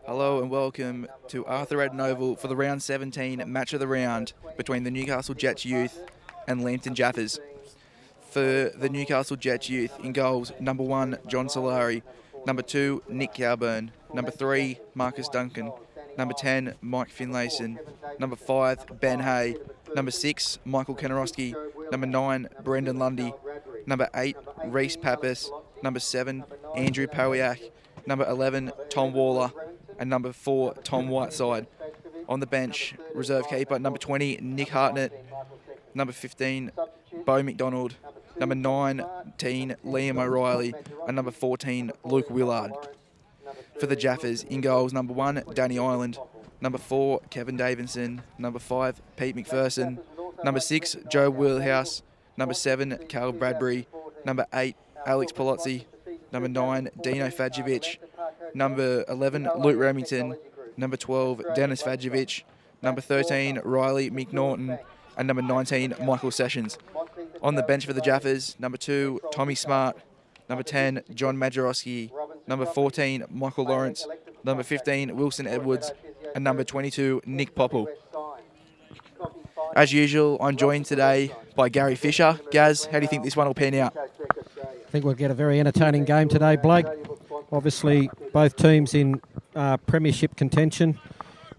Hello and welcome to Arthur Eden Oval for the round 17 match of the round between the Newcastle Jets youth and Lambton Jaffas. For the Newcastle Jets youth, in goals, number 1, John Solari, number 2, Nick Cowburn, number 3, Marcus Duncan, number 10, Mike Finlayson, number 5, Ben Hay, number 6, Michael Kenarowski, number 9, Brendan Lundy, number 8, Reese Pappas, number 7, Andrew Powiak, number 11, Tom Waller, and number 4, Tom Whiteside. On the bench, reserve keeper, number 20, Nick Hartnett, number 15, Bo McDonald, number 19, Liam O'Reilly, and number 14, Luke Willard. For the Jaffas, in goals, number 1, Danny Ireland, number 4, Kevin Davidson, number 5, Pete McPherson, number 6, Joe Wheelhouse, number 7, Cal Bradbury, number 8, Alex Polozzi, number 9, Dino Fajovic, number 11, Luke Remington, number 12, Dennis Fajovic, number 13, Riley McNaughton, and number 19, Michael Sessions. On the bench for the Jaffas, number 2, Tommy Smart, number 10, John Majorowski, number 14, Michael Lawrence, number 15, Wilson Edwards, and number 22, Nick Popple. As usual, I'm joined today by Gary Fisher. Gaz, how do you think this one will pan out? I think we'll get a very entertaining game today, Blake. Obviously, both teams in premiership contention.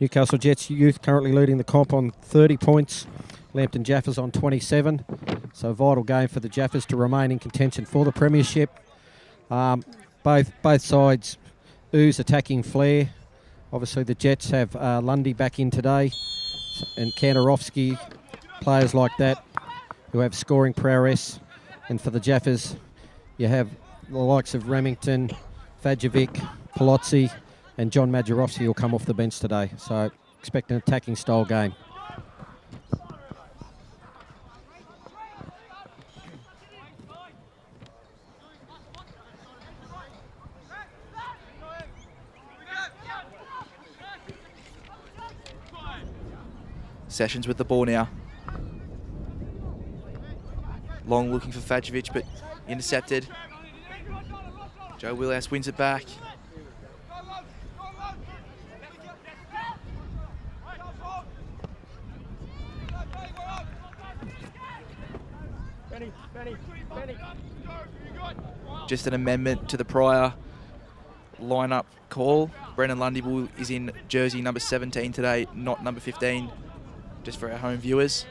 Newcastle Jets youth currently leading the comp on 30 points. Lambton Jaffas on 27. So a vital game for the Jaffas to remain in contention for the premiership. Both sides ooze attacking flair. Obviously, the Jets have Lundy back in today, and Kanarowski, players like that who have scoring prowess. And for the Jaffas, you have the likes of Remington, Fajovic, Polozzi, and John Majorowski will come off the bench today. So expect an attacking style game. Sessions with the ball now. Long looking for Fajovic, but intercepted. Joe Wheelhouse wins it back. Just an amendment to the prior lineup call. Brendan Lundy is in jersey number 17 today, not number 15, just for our home viewers.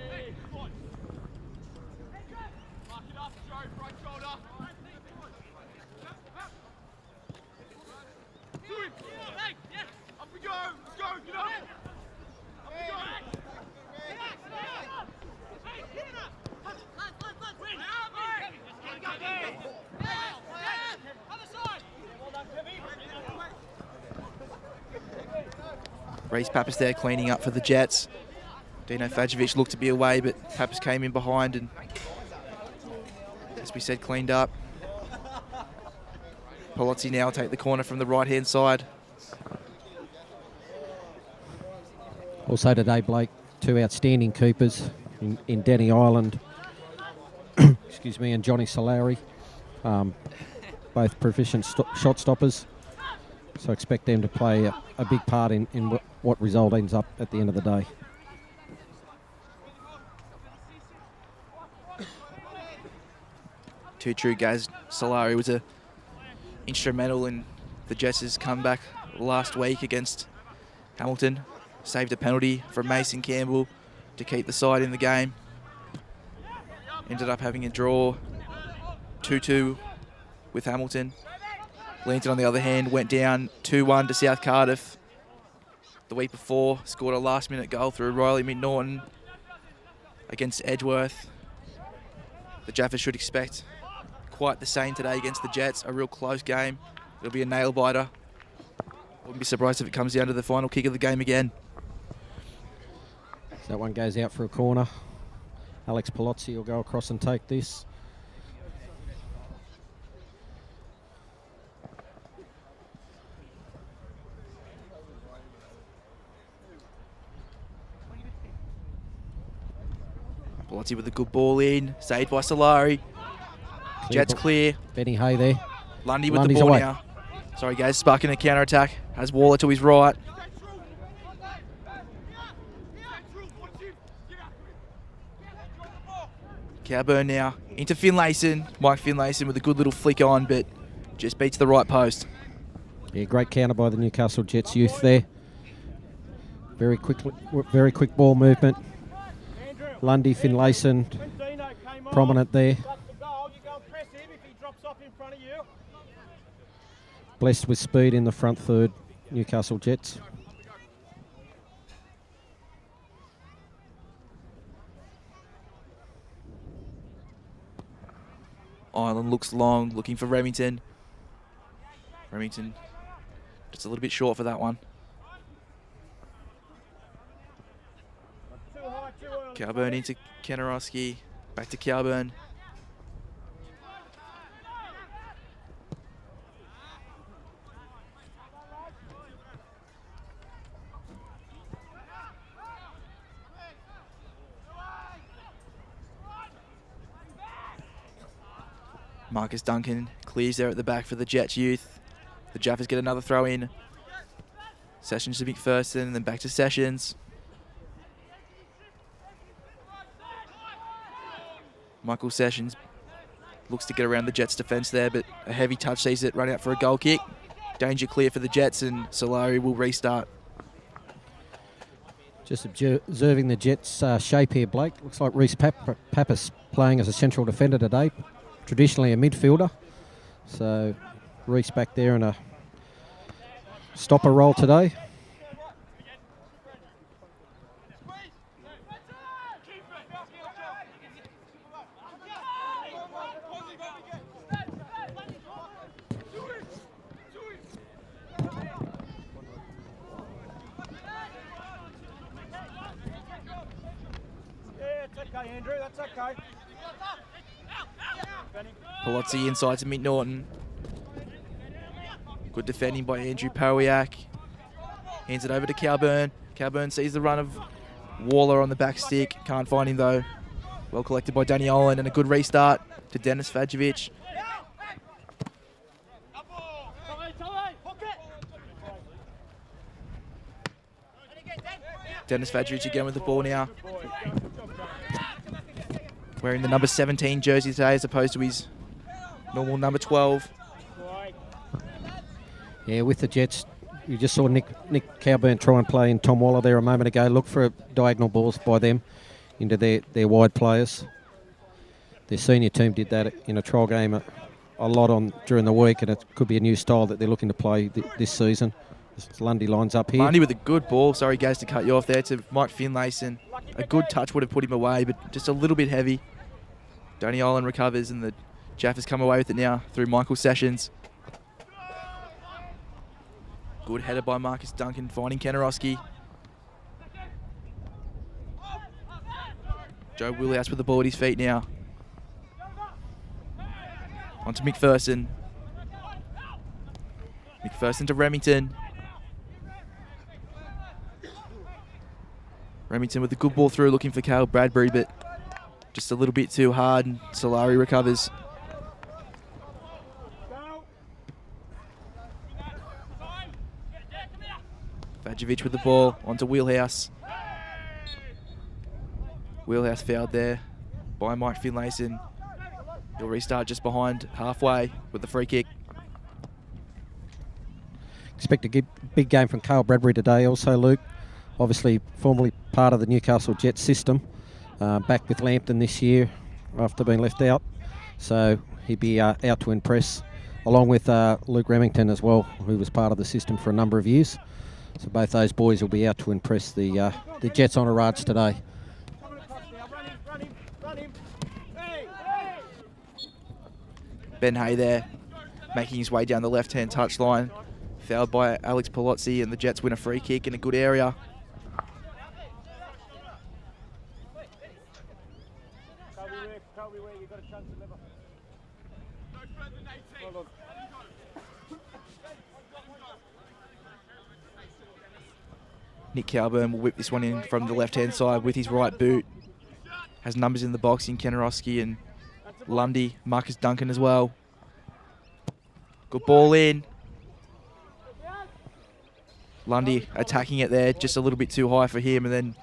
Reese Pappas there cleaning up for the Jets. Dino Fajovic looked to be away, but Pappas came in behind and, as we said, cleaned up. Polozzi now will take the corner from the right-hand side. Also today, Blake, two outstanding keepers in Danny Ireland, excuse me, and Johnny Solari, both proficient shot stoppers. So expect them to play a big part in what result ends up at the end of the day. Too true, Gaz. Solari was instrumental in the Jets' comeback last week against Hamilton. Saved a penalty from Mason Campbell to keep the side in the game. Ended up having a draw 2-2 with Hamilton. Lambton, on the other hand, went down 2-1 to South Cardiff the week before. Scored a last-minute goal through Riley McNaughton against Edgeworth. The Jaffas should expect quite the same today against the Jets. A real close game. It'll be a nail-biter. Wouldn't be surprised if it comes down to the final kick of the game again. So that one goes out for a corner. Alex Polozzi will go across and take this. Polozzi with a good ball in. Saved by Solari. Jets clear. Benny Hay there. Lundy with Lundy's the ball away. now. Sorry, guys. Sparking a counter-attack. Has Waller to his right. Cowburn now into Finlayson. Mike Finlayson with a good little flick on, but just beats the right post. Yeah, great counter by the Newcastle Jets youth there. Very quick ball movement. Lundy, Finlayson, prominent there. Blessed with speed in the front third, Newcastle Jets. Ireland looks long, looking for Remington. Remington just a little bit short for that one. Cowburn into Kenarowski. Back to Cowburn. Marcus Duncan clears there at the back for the Jets youth. The Jaffas get another throw in. Sessions to McPherson and then back to Sessions. Michael Sessions looks to get around the Jets defence there, but a heavy touch sees it run out for a goal kick. Danger clear for the Jets, and Solari will restart. Just observing the Jets' shape here, Blake. Looks like Reece Pappas playing as a central defender today. Traditionally a midfielder. So Reece back there in a stopper role today. Andrew, that's okay. Palozzi inside to McNaughton. Good defending by Andrew Parowiak. Hands it over to Cowburn. Cowburn sees the run of Waller on the back stick. Can't find him though. Well collected by Danny Olin, and a good restart to Dennis Vajovic. Dennis Vajovic again with the ball now. Wearing the number 17 jersey today as opposed to his normal number 12. Yeah, with the Jets, you just saw Nick Cowburn try and play in Tom Waller there a moment ago. Look for diagonal balls by them into their wide players. Their senior team did that in a trial game a lot during the week, and it could be a new style that they're looking to play this season. Lundy lines up here. Lundy with a good ball. Sorry, guys, to cut you off there, to Mike Finlayson. A good touch would have put him away, but just a little bit heavy. Donny Olin recovers, and the Jaffas come away with it now through Michael Sessions. Good header by Marcus Duncan, finding Kenarowski. Joe Willhouse with the ball at his feet now. On to McPherson. McPherson to Remington. Remington with a good ball through, looking for Cale Bradbury, but just a little bit too hard, and Solari recovers. Vajovic with the ball, onto Wheelhouse. Wheelhouse fouled there by Mike Finlayson. He'll restart just behind halfway with the free kick. Expect a big game from Cale Bradbury today also, Luke. Obviously formerly part of the Newcastle Jets system. Back with Lambton this year after being left out. So he'd be out to impress, along with Luke Remington as well, who was part of the system for a number of years. So both those boys will be out to impress the Jets on a Raj today. Ben Hay there, making his way down the left-hand touchline. Fouled by Alex Palozzi, and the Jets win a free kick in a good area. Nick Cowburn will whip this one in from the left-hand side with his right boot. Has numbers in the box in Kenarowski and Lundy, Marcus Duncan as well. Good ball in. Lundy attacking it there, just a little bit too high for him, and then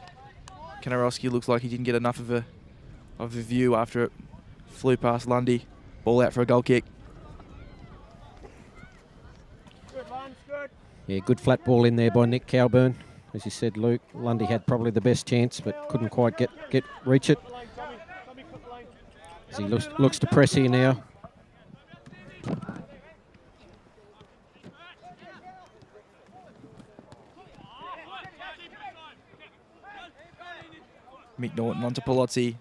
Kanarowski looks like he didn't get enough of a view after it flew past Lundy. Ball out for a goal kick. Yeah, good flat ball in there by Nick Cowburn. As you said, Luke, Lundy had probably the best chance, but couldn't quite reach it. As he looks to press here now. Mick Norton onto Palozzi.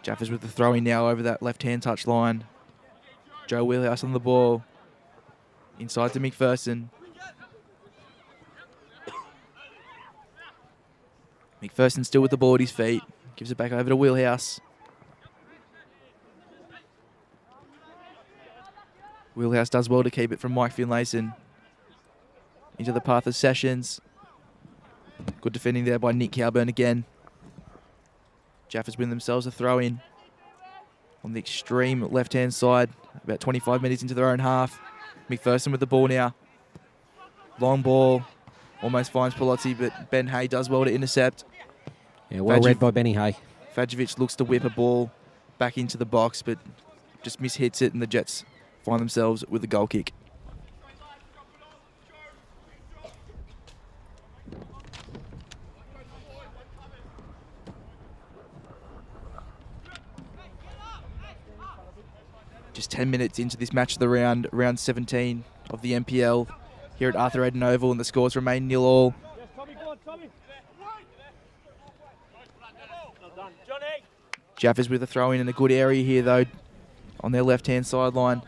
Jaffas with the throw-in now over that left-hand touch line. Joe Wheelhouse on the ball. Inside to McPherson. McPherson still with the ball at his feet. Gives it back over to Wheelhouse. Wheelhouse does well to keep it from Mike Finlayson. Into the path of Sessions. Good defending there by Nick Cowburn again. Jaffas win themselves a throw-in on the extreme left-hand side. About 25 minutes into their own half. McPherson with the ball now. Long ball. Almost finds Palozzi, but Ben Hay does well to intercept. Yeah, well read by Benny Hay. Fajovic looks to whip a ball back into the box, but just mishits it, and the Jets find themselves with a goal kick. Just 10 minutes into this match of the round, round 17 of the NPL here at Arthur Eden Oval, and the scores remain 0-0. Jaffas with a throw in a good area here though, on their left-hand sideline.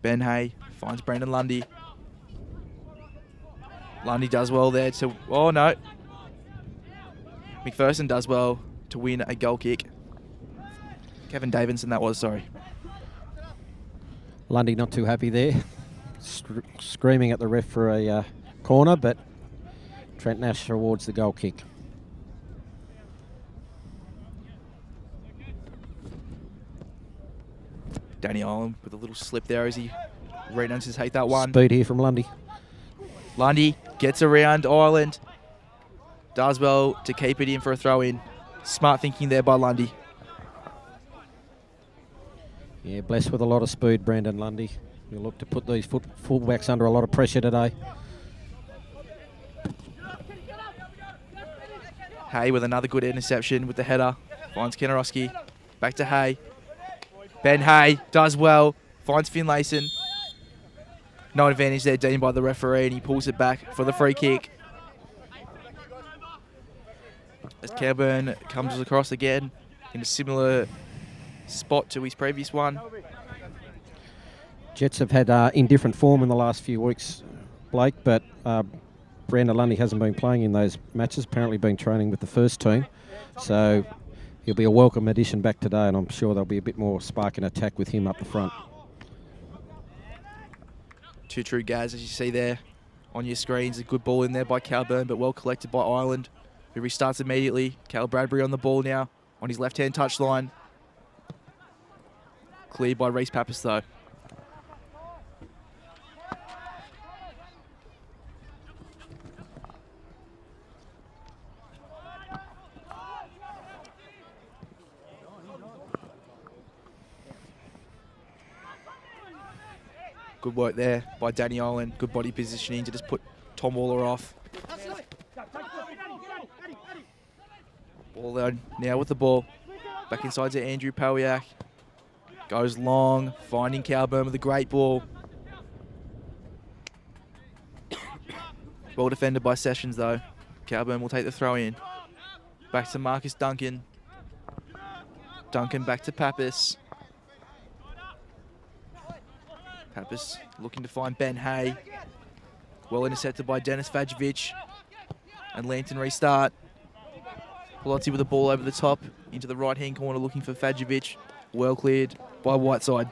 Ben Hay finds Brendan Lundy. Lundy does well there to, oh no. McPherson does well to win a goal kick. Kevin Davidson that was, sorry. Lundy not too happy there. Screaming at the ref for a corner, but Trent Nash rewards the goal kick. Danny Olam with a little slip there as he re-announces take that one. Speed here from Lundy. Lundy gets around Ireland. Does well to keep it in for a throw-in. Smart thinking there by Lundy. Yeah, blessed with a lot of speed, Brandon Lundy. He'll look to put these fullbacks under a lot of pressure today. Hay with another good interception with the header. Finds Kanarowski. Back to Hay. Ben Hay does well. Finds Finlayson. No advantage there deemed by the referee, and he pulls it back for the free kick. As Cowburn comes across again in a similar spot to his previous one. Jets have had indifferent form in the last few weeks, Blake, but Brandon Lundy hasn't been playing in those matches, apparently been training with the first team. So he'll be a welcome addition back today, and I'm sure there'll be a bit more spark and attack with him up the front. Two true Gaz, as you see there on your screens. A good ball in there by Cowburn, but well collected by Ireland, who restarts immediately. Cal Bradbury on the ball now, on his left-hand touchline. Cleared by Reece Pappas, though. Good work there by Danny Owen. Good body positioning to just put Tom Waller off. Waller now with the ball. Back inside to Andrew Pawiak. Goes long, finding Cowburn with a great ball. Well defended by Sessions though. Cowburn will take the throw in. Back to Marcus Duncan. Duncan back to Pappas. Pappas looking to find Ben Hay. Well intercepted by Dennis Fajovic. And Lambton restart. Palozzi with the ball over the top into the right-hand corner looking for Fajovic. Well cleared by Whiteside.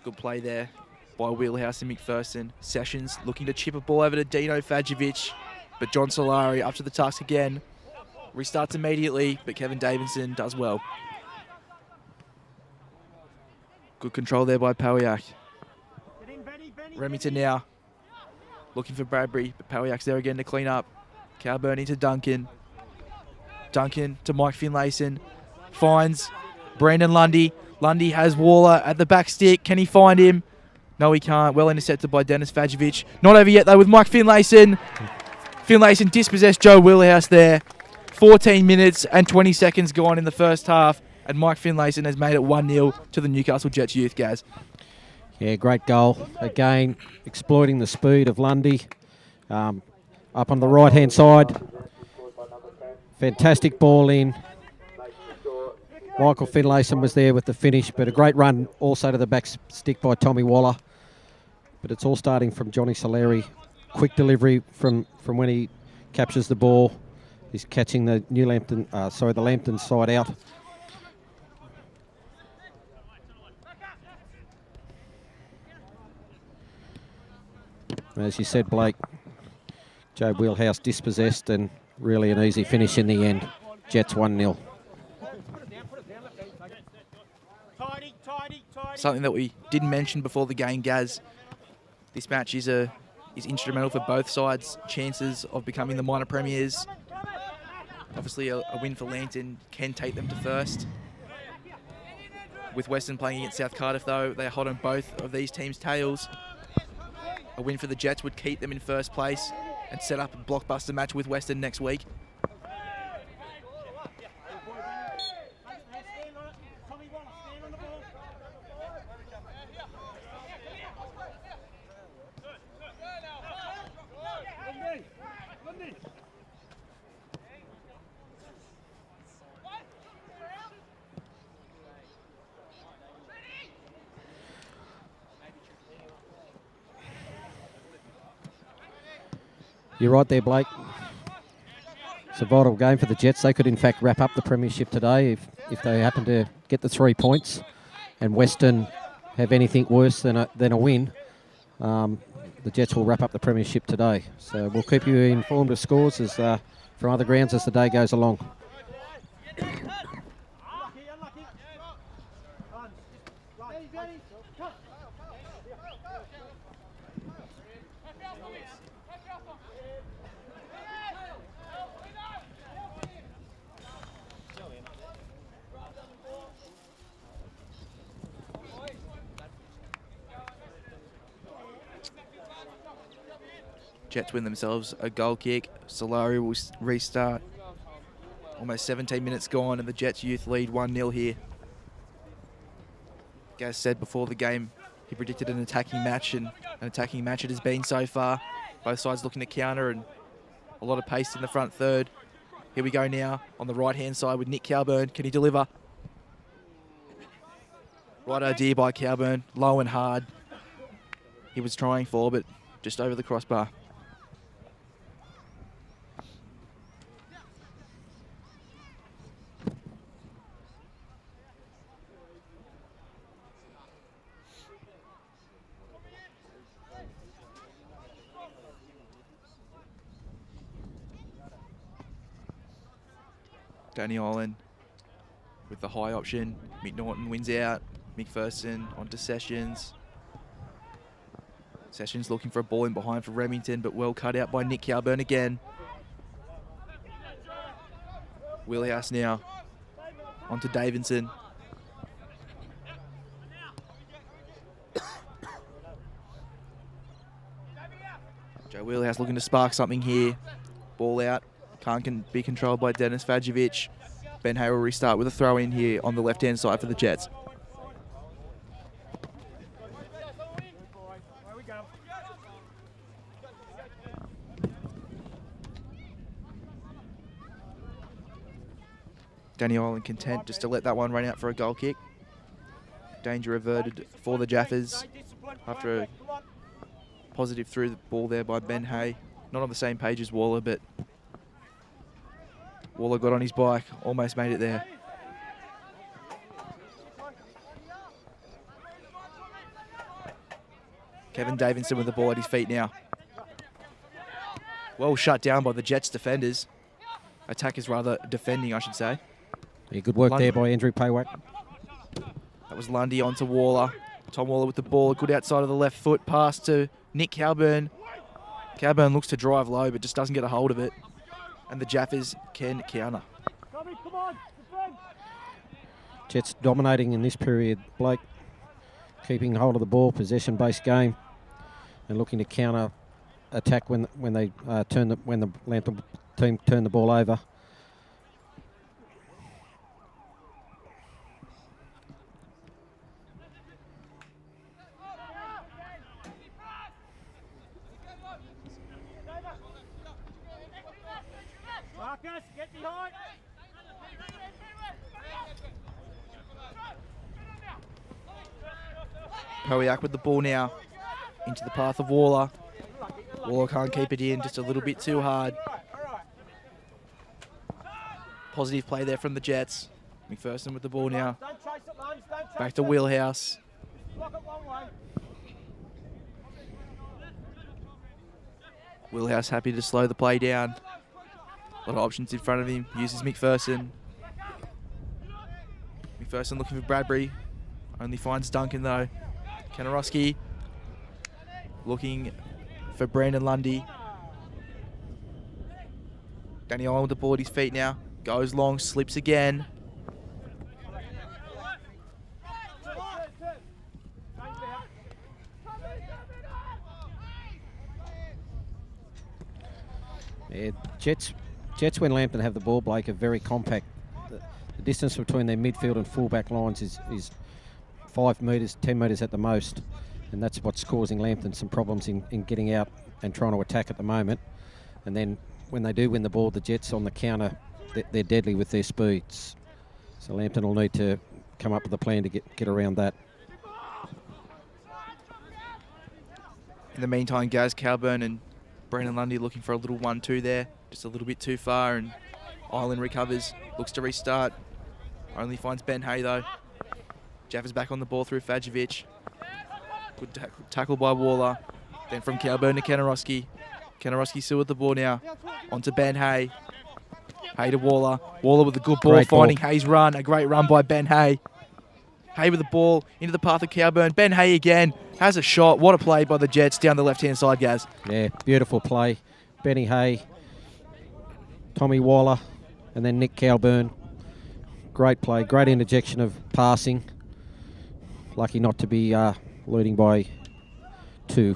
Good play there by Wheelhouse and McPherson. Sessions looking to chip a ball over to Dino Fajovic, but John Solari up to the task again. Restarts immediately, but Kevin Davidson does well. Good control there by Pawiak. Remington now looking for Bradbury, but Pawiak's there again to clean up. Cowburn into Duncan. Duncan to Mike Finlayson. Finds Brandon Lundy. Lundy has Waller at the back stick. Can he find him? No, he can't. Well intercepted by Dennis Fajovic. Not over yet, though, with Mike Finlayson. Finlayson dispossessed Joe Wheelhouse there. 14 minutes and 20 seconds gone in the first half, and Mike Finlayson has made it 1-0 to the Newcastle Jets youth, Gaz. Yeah, great goal. Again, exploiting the speed of Lundy. Up on the right-hand side. Fantastic ball in. Michael Finlayson was there with the finish, but a great run also to the back stick by Tommy Waller. But it's all starting from Johnny Solari. Quick delivery from when he captures the ball. He's catching the the Lambton side out. As you said, Blake, Joe Wheelhouse dispossessed and really an easy finish in the end. Jets 1-0. Something that we didn't mention before the game, Gaz. This match is instrumental for both sides' chances of becoming the minor premiers. Obviously, a win for Lambton can take them to first. With Western playing against South Cardiff, though, they are hot on both of these teams' tails. A win for the Jets would keep them in first place and set up a blockbuster match with Western next week. You're right there, Blake. It's a vital game for the Jets. They could, in fact, wrap up the premiership today if they happen to get the 3 points and Western have anything worse than a win. The Jets will wrap up the premiership today. So we'll keep you informed of scores from other grounds as the day goes along. Jets win themselves a goal kick. Solari will restart. Almost 17 minutes gone and the Jets youth lead 1-0 here. Gaz said before the game he predicted an attacking match, and an attacking match it has been so far. Both sides looking to counter and a lot of pace in the front third. Here we go now on the right-hand side with Nick Cowburn. Can he deliver? Right idea by Cowburn. Low and hard. He was trying for, but just over the crossbar. Danny Island with the high option. McNaughton wins out. McPherson onto Sessions. Sessions looking for a ball in behind for Remington, but well cut out by Nick Cowburn again. Wheelhouse now onto Davidson. Joe Wheelhouse looking to spark something here. Ball out. Can't be controlled by Dennis Fajovic. Ben Hay will restart with a throw in here on the left-hand side for the Jets. Danny Island content just to let that one run out for a goal kick. Danger averted for the Jaffas after a positive through the ball there by Ben Hay. Not on the same page as Waller, but Waller got on his bike, almost made it there. Kevin Davidson with the ball at his feet now. Well shut down by the Jets defenders. Attackers rather, defending I should say. Yeah, good work there by Andrew Paywack. That was Lundy onto Waller. Tom Waller with the ball, good outside of the left foot, pass to Nick Cowburn. Cowburn looks to drive low but just doesn't get a hold of it. And the Jaffas can counter. Jets dominating in this period, Blake. Keeping hold of the ball, possession-based game, and looking to counter attack when the Lambton team turn the ball over. Marcus, get behind. Powiak with the ball now into the path of Waller. Waller can't keep it in, just a little bit too hard. Positive play there from the Jets. McPherson with the ball now. Back to Wheelhouse. Wheelhouse happy to slow the play down. A lot of options in front of him. Uses McPherson. McPherson looking for Bradbury. Only finds Duncan though. Kanarowski looking for Brandon Lundy. Danny Allen with the ball at his feet now. Goes long, slips again. Yeah, Jets when Lambton have the ball, Blake, are very compact. The distance between their midfield and fullback lines is 5 metres, 10 metres at the most. And that's what's causing Lambton some problems in getting out and trying to attack at the moment. And then when they do win the ball, the Jets on the counter, they're deadly with their speeds. So Lambton will need to come up with a plan to get around that. In the meantime, Gaz Cowburn and Brandon Lundy looking for a little 1-2 there. Just a little bit too far, and Island recovers. Looks to restart. Only finds Ben Hay though. Jaffas back on the ball through Fajovic. Good tackle by Waller. Then from Cowburn to Kanarowski. Kanarowski still with the ball now. On to Ben Hay. Hay to Waller. Waller with a good ball, finding Hay's run. A great run by Ben Hay. Hay with the ball into the path of Cowburn. Ben Hay again has a shot. What a play by the Jets down the left-hand side, Gaz. Yeah, beautiful play. Benny Hay, Tommy Waller, and then Nick Cowburn. Great play, great interjection of passing. Lucky not to be leading by 2.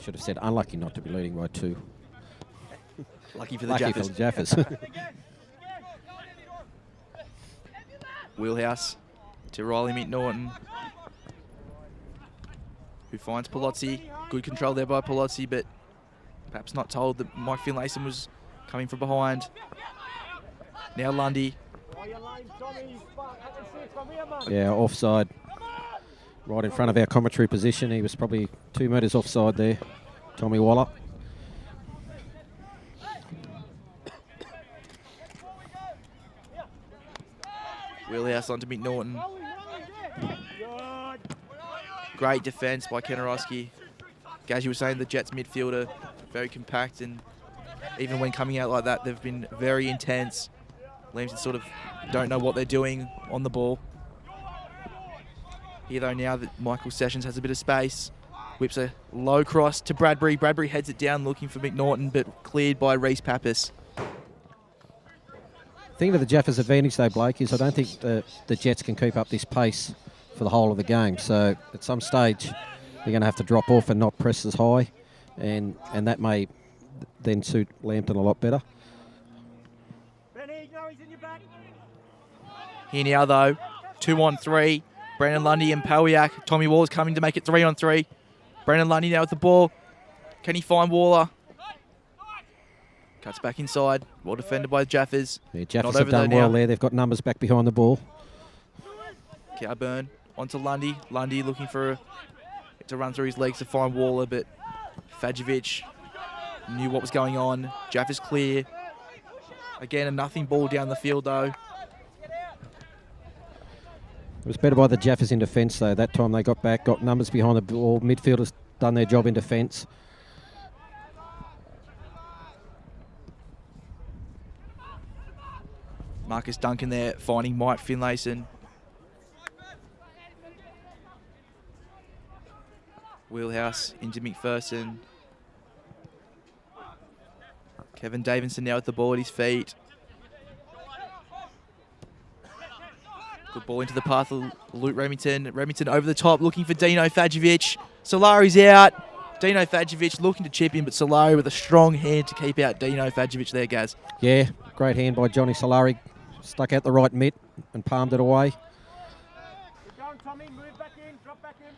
Should have said unlucky not to be leading by 2. Lucky for the Lucky Jaffas. for the Jaffas. Wheelhouse to Riley McNaughton, who finds Palozzi. Good control there by Palozzi, but perhaps not told that Mike Finlayson was coming from behind. Now Lundy. Yeah, offside. Right in front of our commentary position. He was probably 2 metres offside there, Tommy Waller. Wheelhouse onto McNaughton. Great defence by Kanarowski. As you were saying, the Jets midfielder very compact, and even when coming out like that, they've been very intense. Lambton sort of don't know what they're doing on the ball. Here though, now that Michael Sessions has a bit of space, whips a low cross to Bradbury. Bradbury heads it down looking for McNaughton, but cleared by Reece Pappas. The thing to the Jaffas' advantage though, Blake, is I don't think the Jets can keep up this pace for the whole of the game. So at some stage, they're going to have to drop off and not press as high, and that may then suit Lambton a lot better. Here now though, 2-on-3. Brandon Lundy and Powiak. Tommy Waller's coming to make it 3-on-3. Brandon Lundy now with the ball. Can he find Waller? Cuts back inside. Well defended by Jaffas. Yeah, Jaffas have done well there. They've got numbers back behind the ball. Cowburn onto Lundy. Lundy looking for to run through his legs to find Waller, but Fajovic knew what was going on. Jaffas clear. Again, a nothing ball down the field, though. It was better by the Jaffas in defence, though. That time they got back, got numbers behind the ball. Midfielders done their job in defence. Marcus Duncan there finding Mike Finlayson. Wheelhouse into McPherson. Kevin Davidson now with the ball at his feet. Good ball into the path of Luke Remington. Remington over the top looking for Dino Fajovic. Solari's out. Dino Fajovic looking to chip in, but Solari with a strong hand to keep out Dino Fajovic there, Gaz. Yeah, great hand by Johnny Solari. Stuck out the right mitt and palmed it away. Keep going, Tommy. Move back in. Drop back in.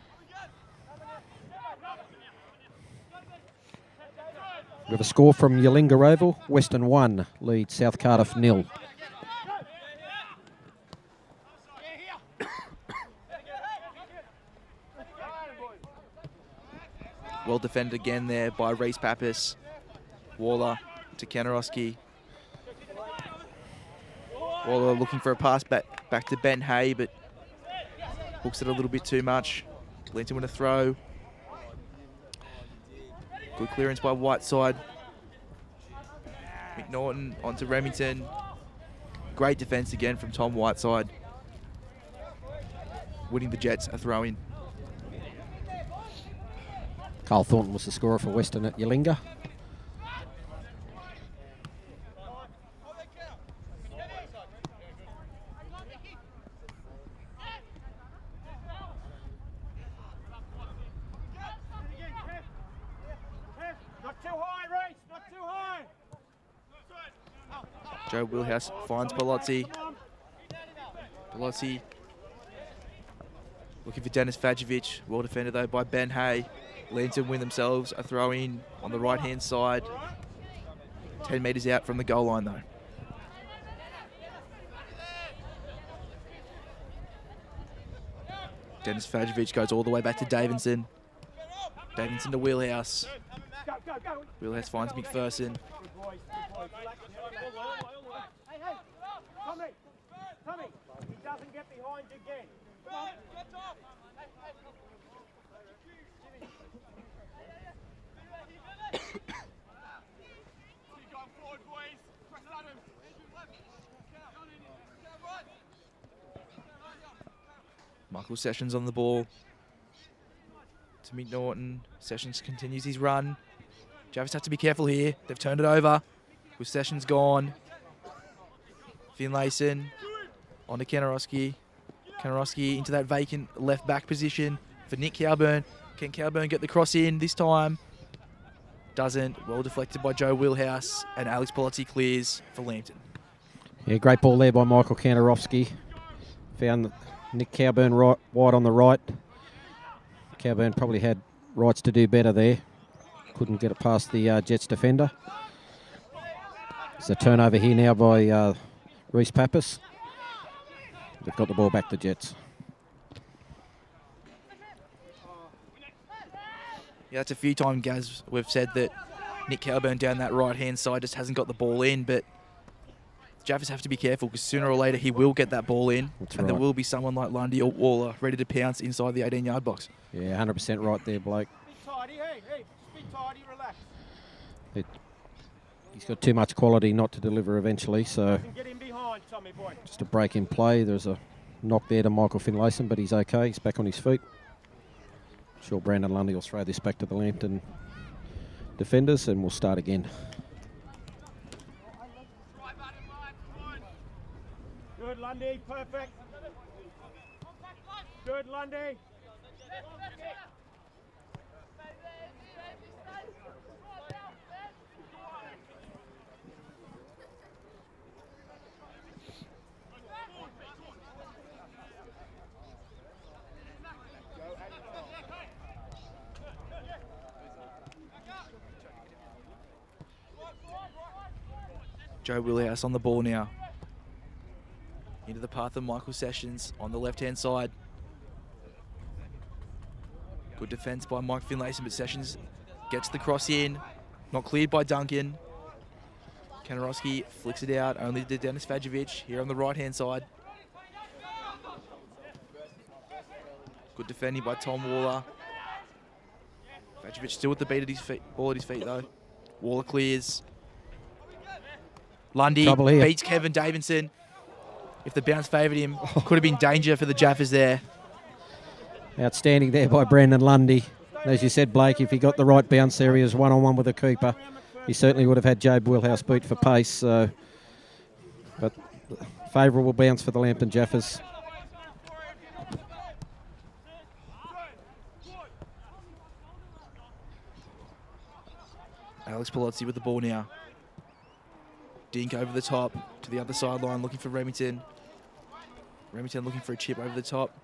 We have a score from Yalinga Oval. Western 1 lead South Cardiff 0. Well defended again there by Reese Pappas. Waller to Kanarowski. Waller looking for a pass back to Ben Hay, but hooks it a little bit too much. Linton with a throw. Good clearance by Whiteside. McNaughton onto Remington. Great defence again from Tom Whiteside. Winning the Jets a throw in. Carl Thornton was the scorer for Western at Yalinga. Not too high, Reece. Not too high. Joe Wheelhouse finds Palazzi. Palazzi looking for Dennis Fajovic. Well defended though by Ben Hay. Lambton win themselves a throw in on the right hand side. 10 metres out from the goal line though. Dennis Fajovic goes all the way back to Davidson. Davidson to Wheelhouse. Go, go, go. Wheelhouse finds McPherson. Good boys. Good boys. Hey, hey. Tommy. Tommy. He doesn't get behind you again. Come on. Michael Sessions on the ball. To McNaughton. Sessions continues his run. Jaffas have to be careful here. They've turned it over. With Sessions gone. Finlayson. On to Kanarowski. Kanarowski into that vacant left back position for Nick Cowburn. Can Cowburn get the cross in this time? Doesn't. Well deflected by Joe Wheelhouse. And Alex Palazzi clears for Lambton. Yeah, great ball there by Michael Kanarowski. Found Nick Cowburn right, wide on the right. Cowburn probably had rights to do better there. Couldn't get it past the Jets defender. It's a turnover here now by Reese Pappas. They've got the ball back to Jets. Yeah, that's a few times, Gaz, we've said that Nick Cowburn down that right-hand side just hasn't got the ball in, but Jaffas have to be careful because sooner or later he will get that ball in. That's and there right. will be someone like Lundy or Waller ready to pounce inside the 18-yard box. Yeah, 100% right there, bloke. Be tidy, hey, hey. Be tidy, relax. He's got too much quality not to deliver eventually, so Get him behind, Tommy boy. just a break in play. There's a knock there to Michael Finlayson, but he's okay. He's back on his feet. Sure, Brandon Lundy will throw this back to the Lambton defenders, and we'll start again. Good, Lundy. Perfect. Good, Lundy. Joe Wheelhouse on the ball now. Into the path of Michael Sessions on the left-hand side. Good defence by Mike Finlayson, but Sessions gets the cross in. Not cleared by Duncan. Kanarowski flicks it out only to Dennis Vajovic here on the right-hand side. Good defending by Tom Waller. Vajovic still with the beat at his feet, ball at his feet though. Waller clears. Lundy beats Kevin Davidson. If the bounce favoured him, could have been danger for the Jaffas there. Outstanding there by Brandon Lundy. As you said, Blake, if he got the right bounce there, he was one-on-one with the keeper. He certainly would have had Jobe Wheelhouse beat for pace. But favourable bounce for the Lambton Jaffas. Alex Palazzi with the ball now. Dink over the top to the other sideline, looking for Remington. Remington looking for a chip over the top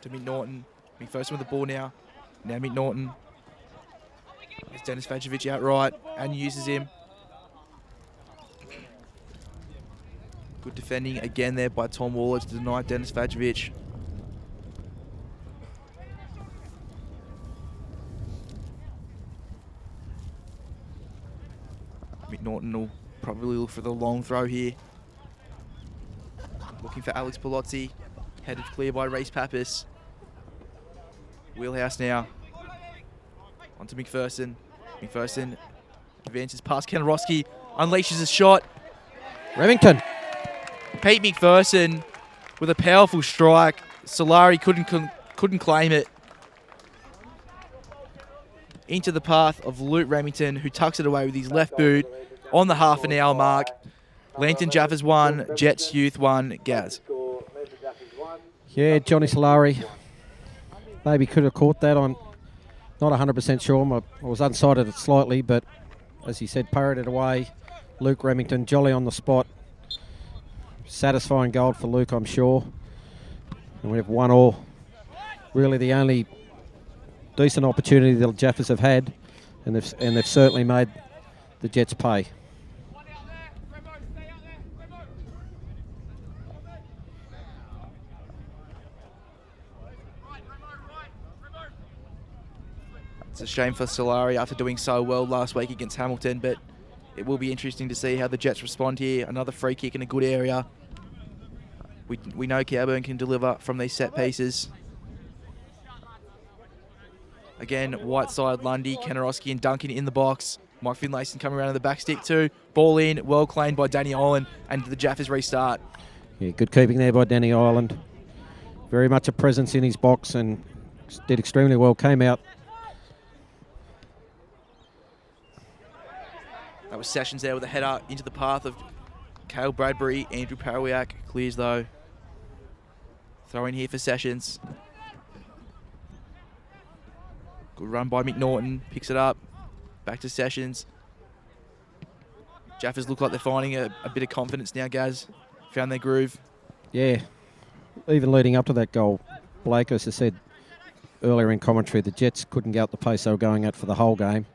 to McNaughton. McPherson with the ball now. Now McNaughton. It's Dennis Vajovic outright and uses him. Good defending again there by Tom Waller to deny Dennis Vajovic. McNaughton will probably look for the long throw here. Looking for Alex Palazzi. Headed clear by Reece Pappas. Wheelhouse now. Onto McPherson. McPherson advances past Kanarowski. Unleashes a shot. Remington. Pete McPherson with a powerful strike. Solari couldn't claim it. Into the path of Luke Remington, who tucks it away with his left boot on the half an hour mark. Lambton Jaffas 1, Jets Youth 1, Gaz. Yeah, Johnny Solari maybe could have caught that. I'm not 100% sure. I was unsighted it slightly, but as he said, parried it away. Luke Remington, jolly on the spot. Satisfying goal for Luke, I'm sure. And we have 1-1. Really the only decent opportunity the Jaffas have had, and they've certainly made the Jets pay. It's a shame for Solari after doing so well last week against Hamilton, but it will be interesting to see how the Jets respond here. Another free kick in a good area. We know Cowburn can deliver from these set pieces. Again, Whiteside, Lundy, Kanarowski and Duncan in the box. Mike Finlayson coming around to the back stick too. Ball in, well claimed by Danny Ireland, and the Jaffas restart. Yeah, good keeping there by Danny Ireland. Very much a presence in his box and did extremely well. Came out. That was Sessions there with a header into the path of Cale Bradbury. Andrew Parawiak clears though. Throw in here for Sessions. Good run by McNaughton. Picks it up. Back to Sessions. Jaffas look like they're finding a bit of confidence now, Gaz. Found their groove. Yeah. Even leading up to that goal, Blake, as I said earlier in commentary, the Jets couldn't get out the pace they were going at for the whole game.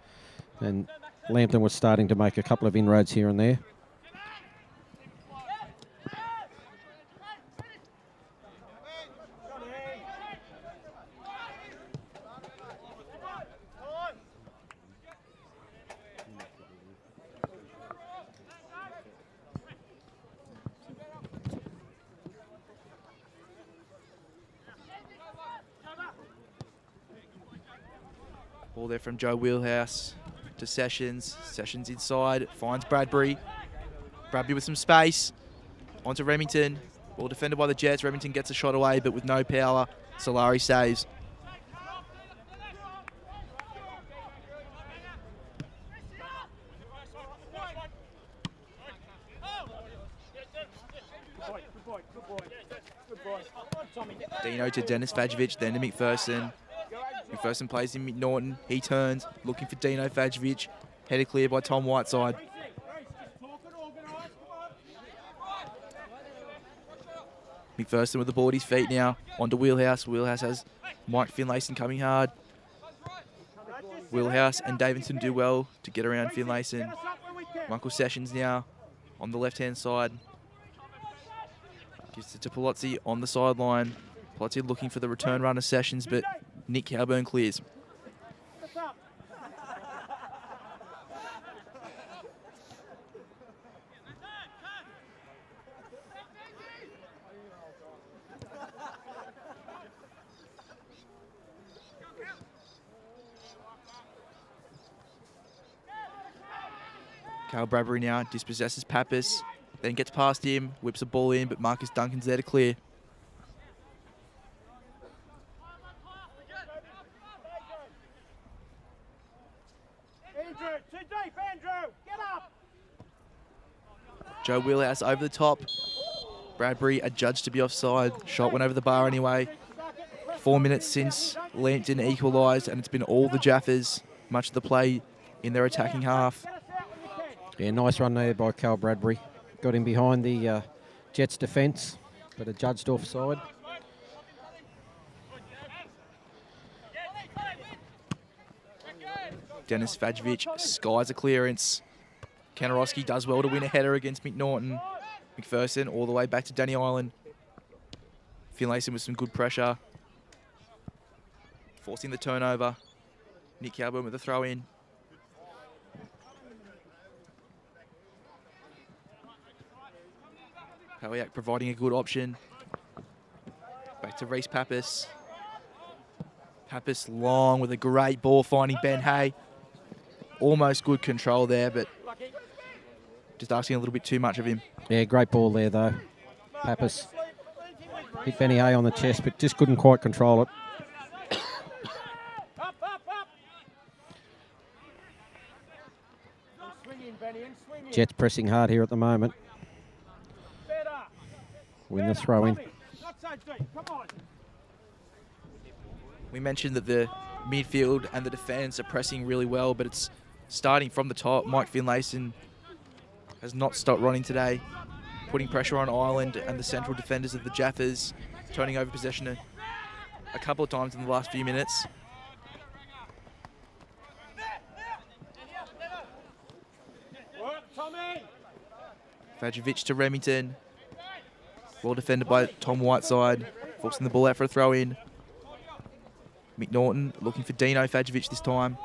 And Lambton was starting to make a couple of inroads here and there. Ball there from Joe Wheelhouse to Sessions. Sessions inside, finds Bradbury. Bradbury with some space. Onto Remington. Ball defended by the Jets. Remington gets a shot away, but with no power. Solari saves. Dino to Dennis Vajovic, then to McPherson. McPherson plays in McNaughton. He turns, looking for Dino Vajovic. Headed clear by Tom Whiteside. McPherson with the ball at his feet now. Onto Wheelhouse. Wheelhouse has Mike Finlayson coming hard. Wheelhouse and Davidson do well to get around Finlayson. Michael Sessions now on the left-hand side. Gives it to Palazzi on the sideline. Palazzi looking for the return run of Sessions, but Nick Cowburn clears. Cal Bradbury now dispossesses Pappas, then gets past him, whips the ball in, but Marcus Duncan's there to clear. Andrew, too deep, Andrew, get up. Joe Wheelhouse over the top. Bradbury adjudged to be offside. Shot went over the bar anyway. 4 minutes since Lambton equalised, and it's been all the Jaffas, much of the play in their attacking half. Yeah, nice run there by Cal Bradbury. Got him behind the Jets' defence, but adjudged offside. Dennis Vajovic skies a clearance. Kanarowski does well to win a header against McNaughton. McPherson all the way back to Danny Island. Finlayson with some good pressure. Forcing the turnover. Nick Calburn with a throw in. Howiak providing a good option. Back to Reece Pappas. Pappas long with a great ball finding Ben Hay. Almost good control there, but just asking a little bit too much of him. Yeah, great ball there though. Pappas hit Benny Hay on the chest, but just couldn't quite control it. Up, up, up. Swing in, Benny, and swing in. Jets pressing hard here at the moment. Better. Win the throw in. Not so deep, come on. We mentioned that the midfield and the defence are pressing really well, but it's starting from the top. Mike Finlayson has not stopped running today, putting pressure on Ireland and the central defenders of the Jaffas, turning over possession a couple of times in the last few minutes. Work, Tommy. Vajovic to Remington. Well defended by Tom Whiteside, forcing the ball out for a throw-in. McNaughton looking for Dino Vajovic this time.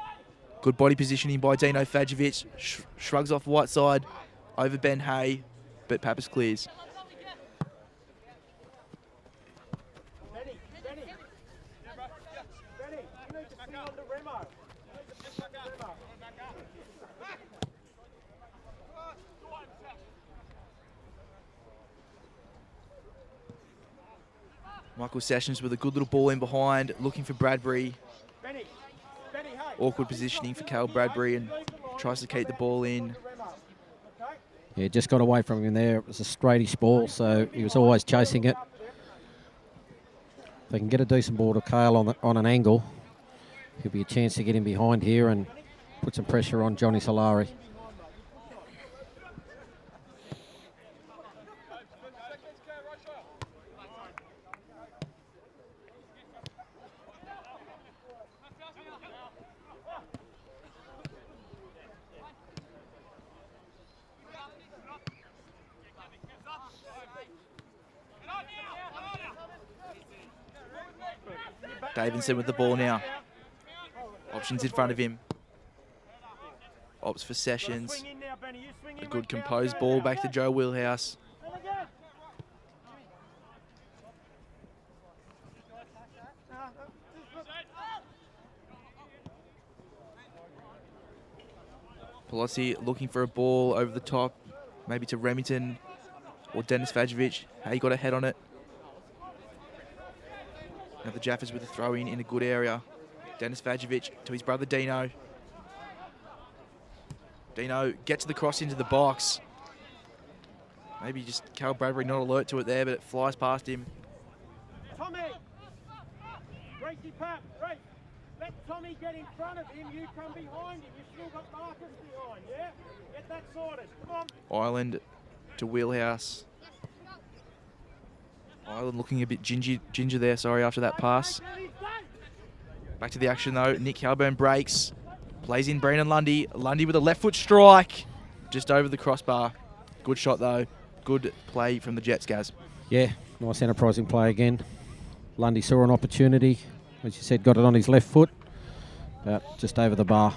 Good body positioning by Dino Vajovic. Shrugs off Whiteside over Ben Hay, but Pappas clears. Benny, Benny. Benny, you need to swing on to Remo. Remo. Michael Sessions with a good little ball in behind, looking for Bradbury. Benny, Benny, hey. Awkward positioning for Cal Bradbury and tries to keep the ball in. Yeah, just got away from him there. It was a straightish ball, so he was always chasing it. If they can get a decent ball to Cale on an angle, he'll be a chance to get him behind here and put some pressure on Johnny Solari. Davidson with the ball now. Options in front of him. Opts for Sessions. Swing in now, Benny. You swing in. A good composed ball back to Joe Wheelhouse. Pelosi looking for a ball over the top, maybe to Remington or Dennis Vajovic. Hey, got a head on it. Now the Jaffas with a throw in a good area. Dennis Vajovic to his brother Dino. Dino gets the cross into the box. Maybe just Cal Bradbury not alert to it there, but it flies past him. Tommy! Gracie Pap, Grace, let Tommy get in front of him, you come behind him. You've still got Marcus behind, yeah? Get that sorted, come on. Ireland to Wheelhouse. Ireland looking a bit ginger there, sorry, after that pass. Back to the action though. Nick Calburn breaks. Plays in Brandon Lundy. Lundy with a left foot strike. Just over the crossbar. Good shot though. Good play from the Jets, Gaz. Yeah, nice enterprising play again. Lundy saw an opportunity. As you said, got it on his left foot. About just over the bar.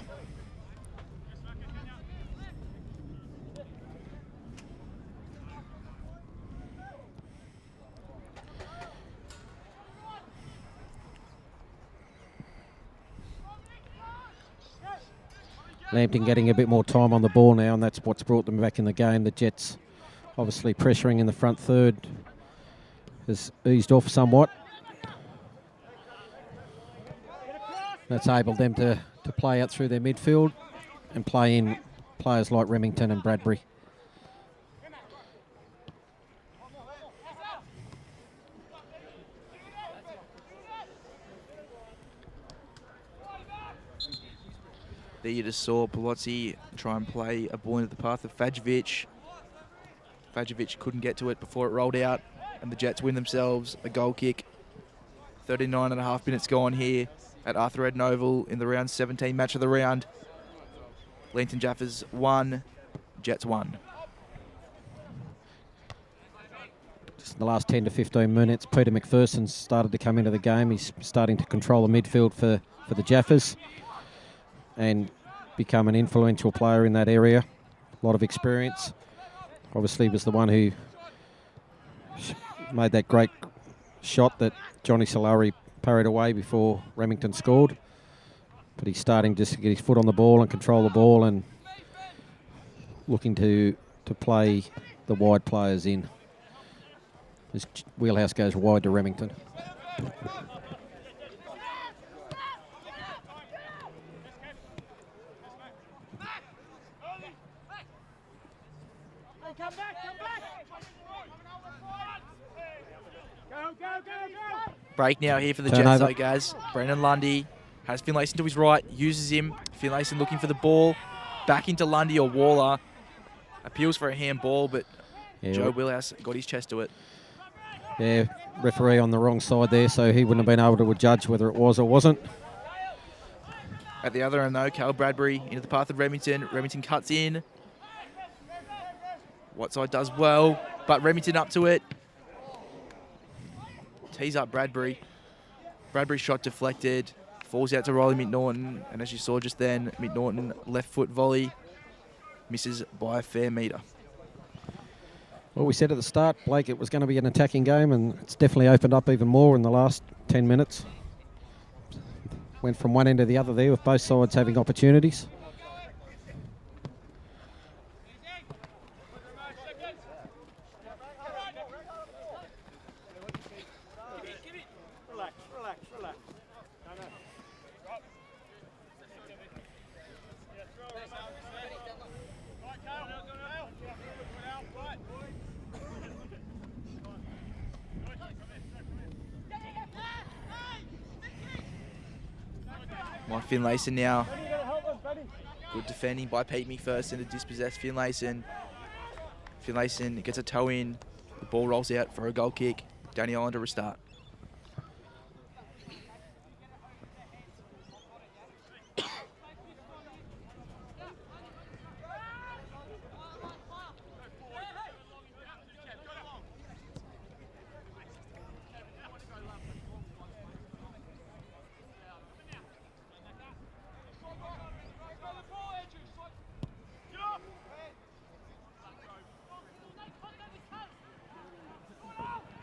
Lambton getting a bit more time on the ball now, and that's what's brought them back in the game. The Jets obviously pressuring in the front third has eased off somewhat. That's enabled them to play out through their midfield and play in players like Remington and Bradbury. There you just saw Palozzi try and play a ball into the path of Fajovic. Fajovic couldn't get to it before it rolled out, and the Jets win themselves a goal kick. 39.5 minutes gone here at Arthur Eden Oval in the round 17 match of the round. Lambton Jaffas 1, Jets 1. Just in the last 10 to 15 minutes, Peter McPherson started to come into the game. He's starting to control the midfield for the Jaffas and become an influential player in that area. A lot of experience. Obviously was the one who made that great shot that Johnny Solari parried away before Remington scored. But he's starting just to get his foot on the ball and control the ball and looking to play the wide players in. His wheelhouse goes wide to Remington. Come back! Go! Break now here for the Turnover. Jets, though, guys. Brendan Lundy has Finlayson to his right, uses him. Finlayson looking for the ball. Back into Lundy or Waller. Appeals for a handball, but Joe Wheelhouse got his chest to it. Yeah, referee on the wrong side there, so he wouldn't have been able to judge whether it was or wasn't. At the other end, though, Cal Bradbury into the path of Remington. Remington cuts in. Whiteside does well, but Remington up to it. Tees up Bradbury. Bradbury's shot deflected. Falls out to Riley McNaughton. And as you saw just then, McNaughton left foot volley. Misses by a fair metre. Well, we said at the start, Blake, it was going to be an attacking game, and it's definitely opened up even more in the last 10 minutes. Went from one end to the other there with both sides having opportunities. Relax. Mike Finlayson now. Good defending by Pete McPherson to dispossess Finlayson. Finlayson gets a toe in. The ball rolls out for a goal kick. Danny Island to restart.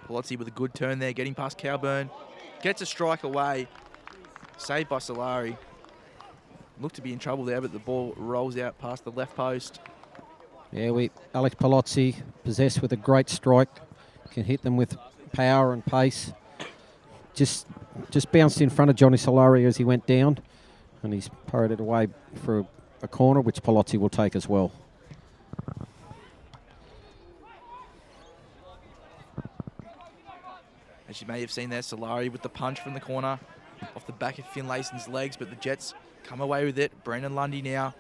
Palozzi with a good turn there, getting past Cowburn. Gets a strike away. Saved by Solari. Looked to be in trouble there, but the ball rolls out past the left post. Yeah, Alex Palozzi, possessed with a great strike, can hit them with power and pace. Just bounced in front of Johnny Solari as he went down, and he's parried it away for a corner, which Palozzi will take as well. As you may have seen there, Solari with the punch from the corner off the back of Finlayson's legs, but the Jets come away with it. Brendan Lundy now.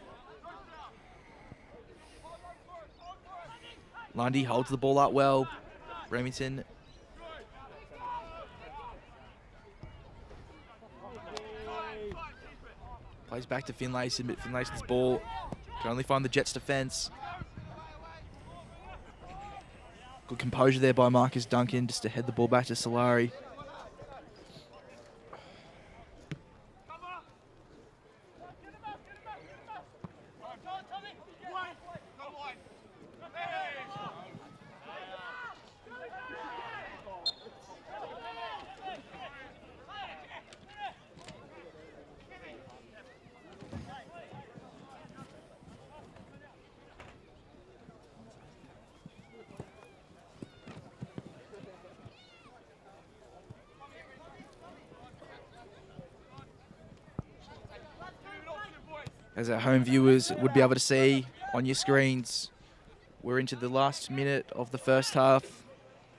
Lundy holds the ball up well. Remington plays back to Finlayson, but Finlayson's ball can only find the Jets' defence. Good composure there by Marcus Duncan just to head the ball back to Solari. As our home viewers would be able to see on your screens, we're into the last minute of the first half.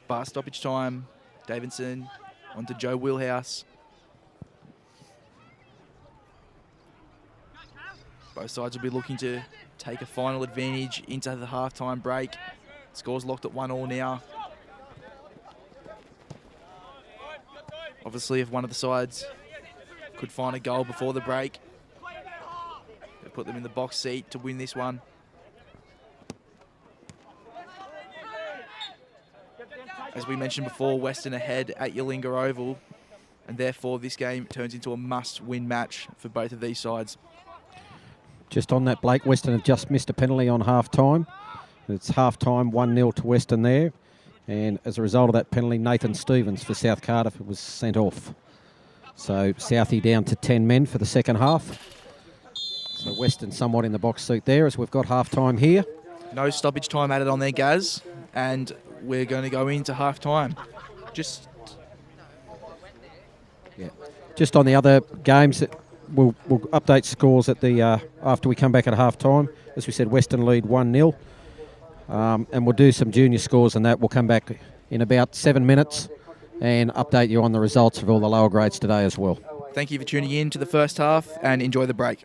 Bar stoppage time. Davidson onto Joe Wheelhouse. Both sides will be looking to take a final advantage into the halftime break. Scores locked at 1-1 now. Obviously, if one of the sides could find a goal before the break, it'll put them in the box seat to win this one. As we mentioned before, Western ahead at Yalinga Oval, and therefore this game turns into a must-win match for both of these sides. Just on that, Blake, Western have just missed a penalty on half-time. It's half-time, 1-0 to Western there. And as a result of that penalty, Nathan Stevens for South Cardiff was sent off. So Southie down to 10 men for the second half. So Western somewhat in the box seat there as we've got half-time here. No stoppage time added on there, Gaz, and we're going to go into half-time. Just on the other games, we'll update scores at the after we come back at half-time. As we said, Western lead 1-0. And we'll do some junior scores and that. We'll come back in about 7 minutes and update you on the results of all the lower grades today as well. thank you for tuning in to the first half and enjoy the break.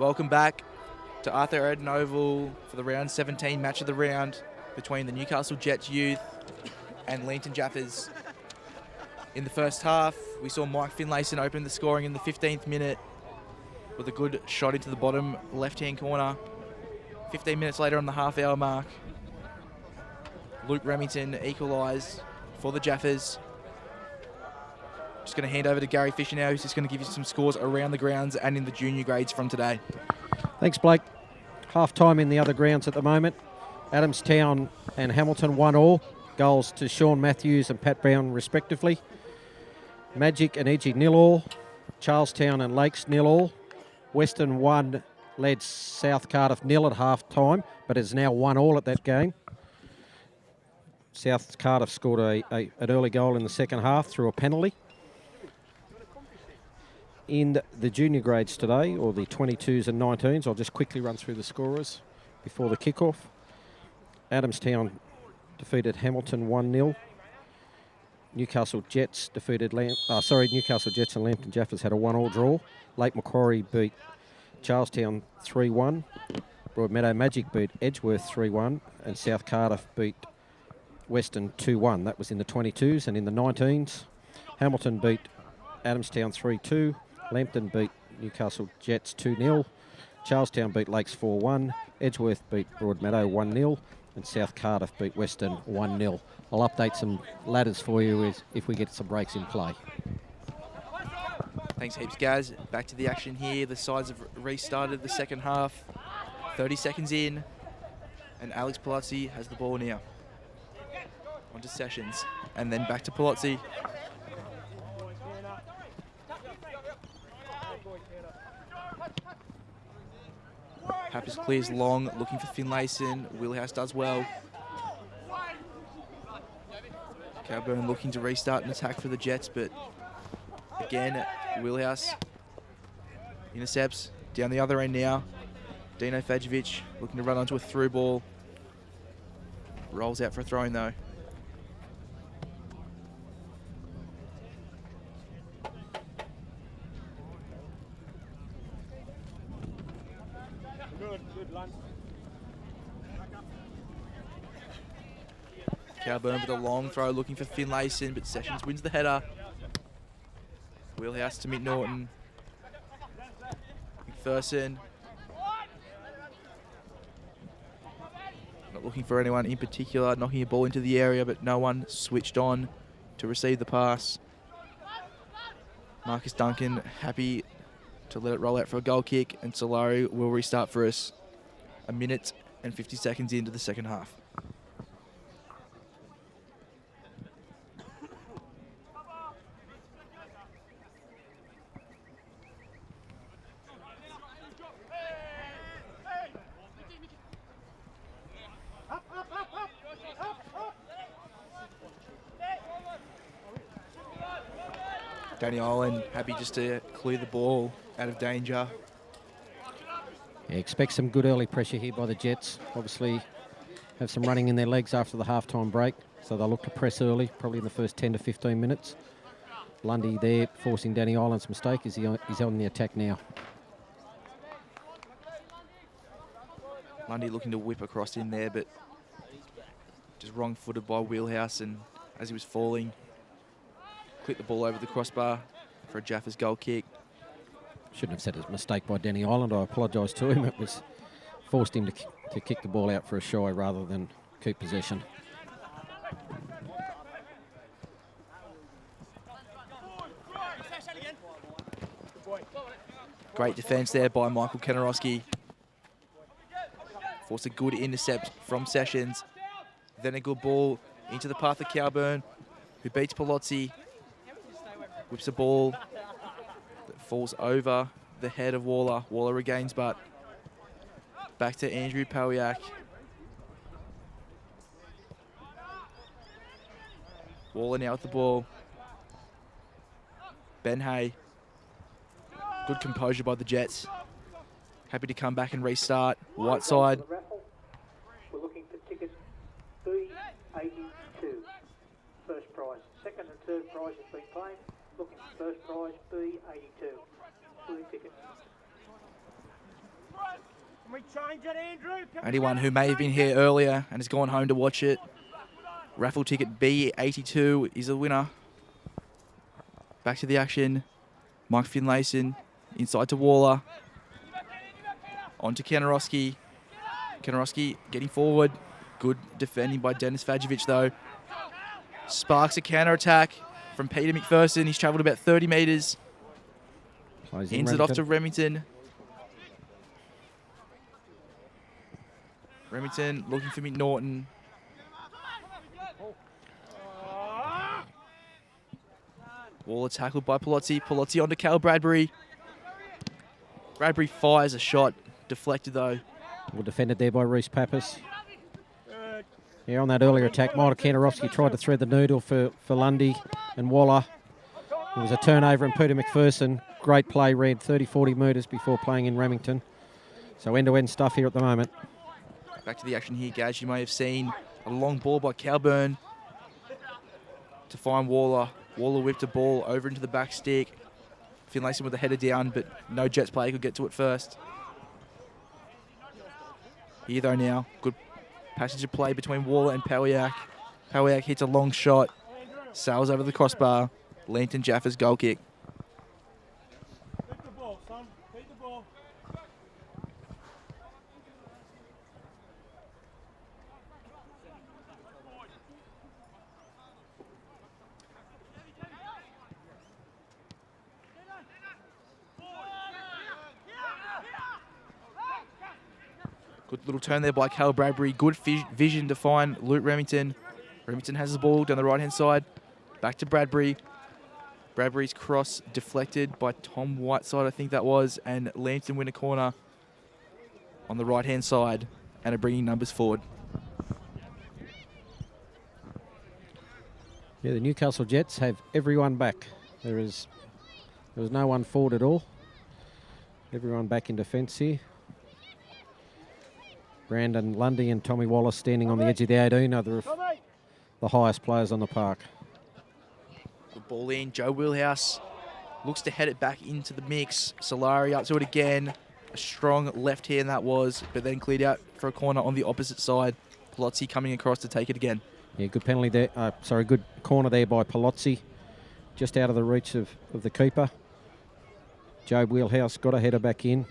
Welcome back to Arthur Eden Oval for the round 17 match of the round between the Newcastle Jets youth and Lambton Jaffas. In the first half, we saw Mike Finlayson open the scoring in the 15th minute with a good shot into the bottom left-hand corner. 15 minutes later on the half-hour mark, Luke Remington equalised for the Jaffas. Just going to hand over to Gary Fisher now, who's just going to give you some scores around the grounds and in the junior grades from today. Thanks, Blake. Half-time in the other grounds at the moment. Adamstown and Hamilton 1-1. Goals to Sean Matthews and Pat Brown, respectively. Magic and Edgy 0-0. Charlestown and Lakes 0-0. Western 1 led South Cardiff 0 at half-time, but is now 1-1 at that game. South Cardiff scored an early goal in the second half through a penalty. In the junior grades today, or the 22s and 19s, I'll just quickly run through the scorers before the kickoff. Adamstown defeated Hamilton 1-0. Newcastle Jets Newcastle Jets and Lambton Jaffas had a 1-1 draw. Lake Macquarie beat Charlestown 3-1. Broadmeadow Magic beat Edgeworth 3-1, and South Cardiff beat Western 2-1. That was in the 22s, and in the 19s, Hamilton beat Adamstown 3-2. Lambton beat Newcastle Jets 2-0. Charlestown beat Lakes 4-1. Edgeworth beat Broadmeadow 1-0. And South Cardiff beat Western 1-0. I'll update some ladders for you if we get some breaks in play. Thanks heaps, Gaz. Back to the action here. The sides have restarted the second half. 30 seconds in. And Alex Palazzi has the ball now. On to Sessions. And then back to Palazzi. Pappas clears long, looking for Finlayson. Wheelhouse does well. Cowburn looking to restart an attack for the Jets, but again, Wheelhouse intercepts down the other end now. Dino Fajovic looking to run onto a through ball. Rolls out for a throw-in though. Cowburn with a long throw looking for Finlayson, but Sessions wins the header. Wheelhouse to Mick Norton. McPherson. Not looking for anyone in particular, knocking a ball into the area, but no one switched on to receive the pass. Marcus Duncan happy to let it roll out for a goal kick, and Solari will restart for us 1 minute and 50 seconds into the second half. Danny Island happy just to clear the ball out of danger. Yeah, expect some good early pressure here by the Jets. Obviously have some running in their legs after the half-time break, so they'll look to press early, probably in the first 10 to 15 minutes. Lundy there forcing Danny Island's mistake. He's on the attack now. Lundy looking to whip across in there, but just wrong-footed by Wheelhouse, and as he was falling, clipped the ball over the crossbar for a Jaffas goal kick. Shouldn't have said it was a mistake by Danny Island. I apologise to him. It was forced him to kick the ball out for a shy rather than keep possession. Great defence there by Michael Kenarowski. Forced a good intercept from Sessions. Then a good ball into the path of Cowburn, who beats Palazzi. Whips a ball that falls over the head of Waller. Waller regains, but back to Andrew Pawiak. Waller now with the ball. Ben Hay. Good composure by the Jets. Happy to come back and restart. Whiteside. We're looking for tickets B82. First prize. Second and third prize has been claimed. Looking for first prize B82. Blue ticket. Can we change it, Andrew? Anyone who may have been here earlier and has gone home to watch it, raffle ticket B82 is a winner. Back to the action. Mike Finlayson inside to Waller. On to Kanarowski. Kanarowski getting forward. Good defending by Dennis Fajovic though. Sparks a counter attack from Peter McPherson. He's travelled about 30 metres. Hands it off to Remington. Remington looking for McNaughton. Waller tackled by Palozzi. Palozzi onto Cal Bradbury. Bradbury fires a shot. Deflected though. Well defended there by Reece Pappas. Yeah, on that earlier attack, Michael Kanarowski tried to thread the needle for Lundy and Waller. It was a turnover and Peter McPherson, great play, ran 30-40 metres before playing in Remington. So end-to-end stuff here at the moment. Back to the action here, Gaz. You may have seen a long ball by Calburn to find Waller. Waller whipped a ball over into the back stick. Finlayson with the header down, but no Jets player could get to it first. Here though now, good passage of play between Waller and Powiak. Powiak hits a long shot, sails over the crossbar. Lambton Jaffas goal kick. Keep the ball, son. Keep the ball. Good little turn there by Cal Bradbury. Good vision to find Luke Remington. Remington has the ball down the right-hand side. Back to Bradbury. Bradbury's cross deflected by Tom Whiteside, I think that was, and Lambton win a corner on the right-hand side and are bringing numbers forward. Yeah, the Newcastle Jets have everyone back. There was no one forward at all. Everyone back in defence here. Brandon Lundy and Tommy Wallace standing on the edge of the 18 are the highest players on the park. Good ball in. Joe Wheelhouse looks to head it back into the mix. Solari up to it again. A strong left hand that was, but then cleared out for a corner on the opposite side. Palozzi coming across to take it again. Yeah, good penalty there. Good corner there by Palozzi. Just out of the reach of the keeper. Joe Wheelhouse got a header back in.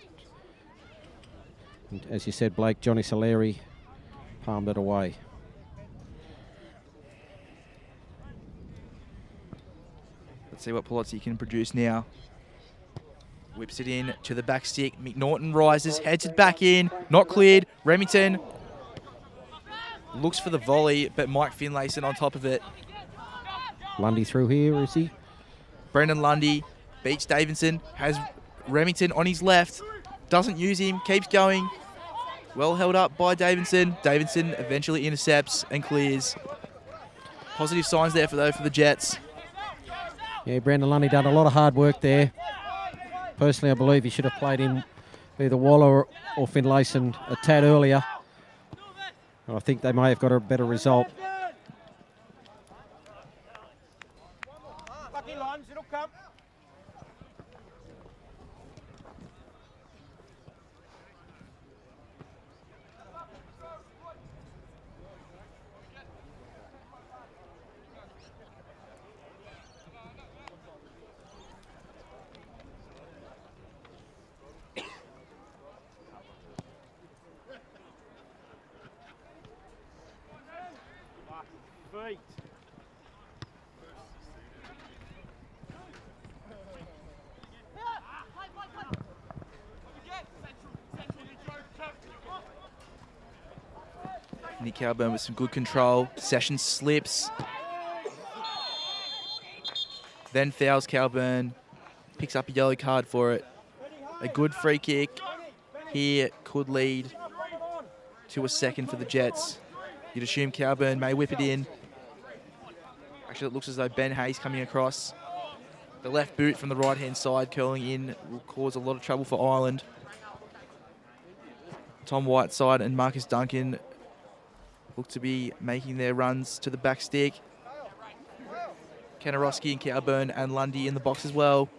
And as you said, Blake, Johnny Solari palmed it away. Let's see what Palozzi can produce now. Whips it in to the back stick. McNaughton rises, heads it back in. Not cleared. Remington looks for the volley, but Mike Finlayson on top of it. Lundy through here, is he? Brendan Lundy beats Davidson. Has Remington on his left. Doesn't use him. Keeps going. Well held up by Davidson. Davidson eventually intercepts and clears. Positive signs there for the Jets. Yeah, Brandon Lundy done a lot of hard work there. Personally, I believe he should have played in either Waller or Finlayson a tad earlier. I think they may have got a better result. Lucky lines, it'll come. Feet. Nick Calburn with some good control. Session slips. Then fouls Calburn. Picks up a yellow card for it. A good free kick here could lead to a second for the Jets. You'd assume Calburn may whip it in. Actually, it looks as though Ben Hayes coming across. The left boot from the right-hand side curling in will cause a lot of trouble for Ireland. Tom Whiteside and Marcus Duncan look to be making their runs to the back stick. Kanarowski and Calburn and Lundy in the box as well.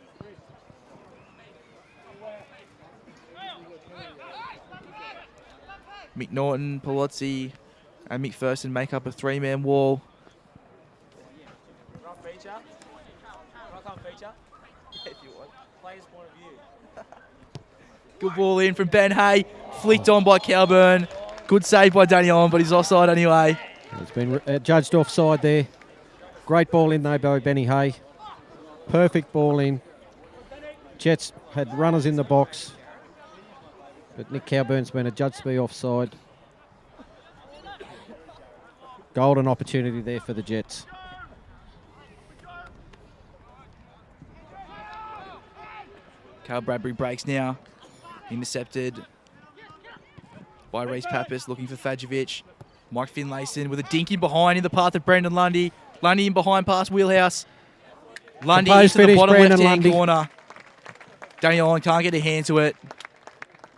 McNaughton, Palozzi, and McPherson make up a three-man wall. Rough feature. Rock on feature. If you want. Player's point of view. Good ball in from Ben Hay, flicked on by Calburn. Good save by Danny Allen, but he's offside anyway. He's been judged offside there. Great ball in though by Benny Hay. Perfect ball in. Jets had runners in the box, but Nick Calburn's been adjudged to be offside. Golden opportunity there for the Jets. Carl Bradbury breaks now. Intercepted by Reece Pappas, looking for Fajovic. Mike Finlayson with a dink in behind in the path of Brendan Lundy. Lundy in behind past Wheelhouse. Lundy Composed into the finish, bottom Brandon left-hand Lundy. corner. Danny Allen can't get a hand to it.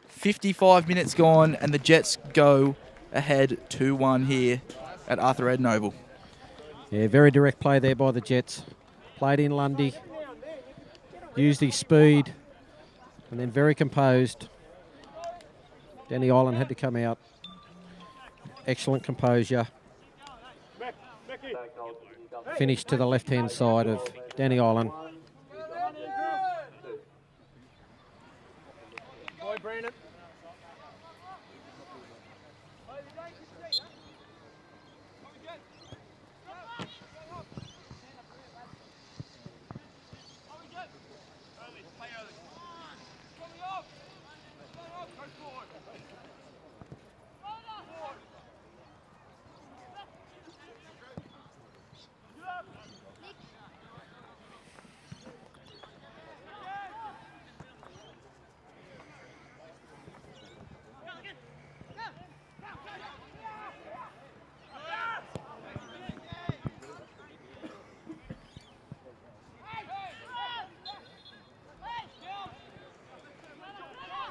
55 minutes gone, and the Jets go ahead 2-1 here at Arthur Eden Oval. Yeah, very direct play there by the Jets. Played in Lundy. Used his speed. And then very composed. Danny Island had to come out. Excellent composure. Finished to the left-hand side of Danny Island. Boy, Brandon.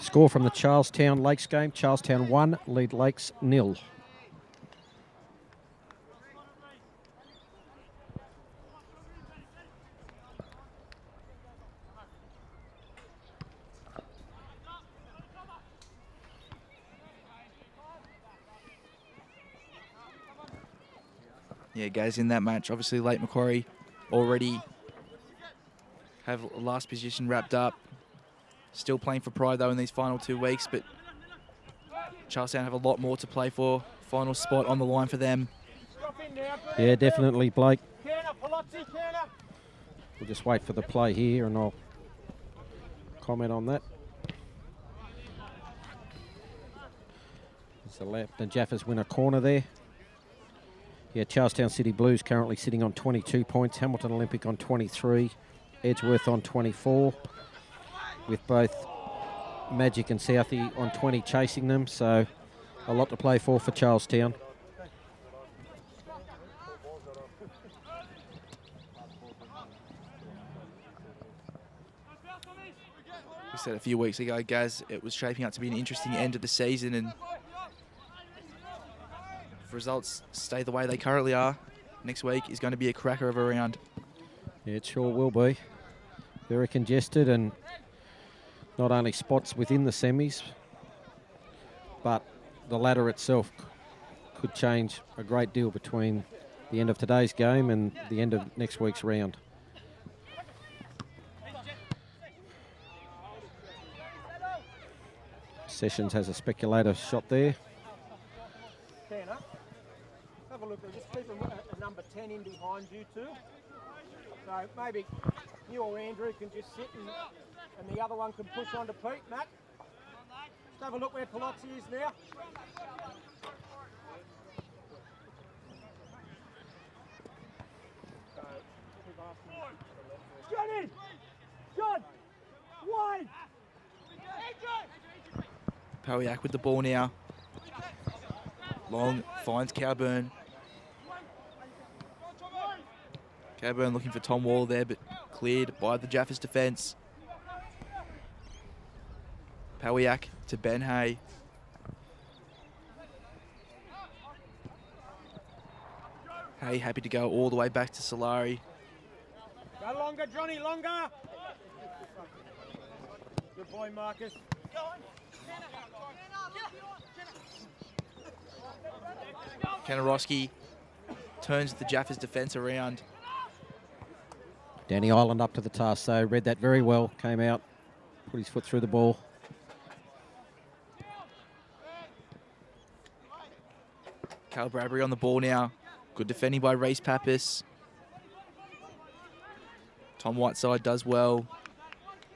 Score from the Charlestown Lakes game. Charlestown 1, lead Lakes 0. Yeah, guys, in that match, obviously Lake Macquarie already have last position wrapped up. Still playing for pride, though, in these final 2 weeks, but Charlestown have a lot more to play for. Final spot on the line for them. Yeah, definitely, Blake. Counter, Palazzi, counter. We'll just wait for the play here and I'll comment on that. It's the Lambton Jaffas win a corner there. Yeah, Charlestown City Blues currently sitting on 22 points. Hamilton Olympic on 23. Edgeworth on 24. With both Magic and Southie on 20 chasing them. So a lot to play for Charlestown. We said a few weeks ago, Gaz, it was shaping up to be an interesting end of the season, and if results stay the way they currently are, next week is going to be a cracker of a round. Yeah, it sure will be. Very congested, and not only spots within the semis, but the ladder itself could change a great deal between the end of today's game and the end of next week's round. Sessions has a speculator shot there. Counter. Have a look. Just keep a number 10 in behind you two. So maybe you or Andrew can just sit and the other one can push on to Pete, Matt. Just have a look where Palazzi is now. Johnny! John! Wide! Powiak with the ball now. Long finds Cowburn. Cowburn looking for Tom Wall there, but cleared by the Jaffas defence. Powiak to Ben Hay. Hay happy to go all the way back to Solari. Go longer, Johnny, longer! Good boy, Marcus. Kanarowski turns the Jaffas defence around. Danny Island up to the task, though. Read that very well. Came out, put his foot through the ball. Cal Bradbury on the ball now. Good defending by Reece Pappas. Tom Whiteside does well.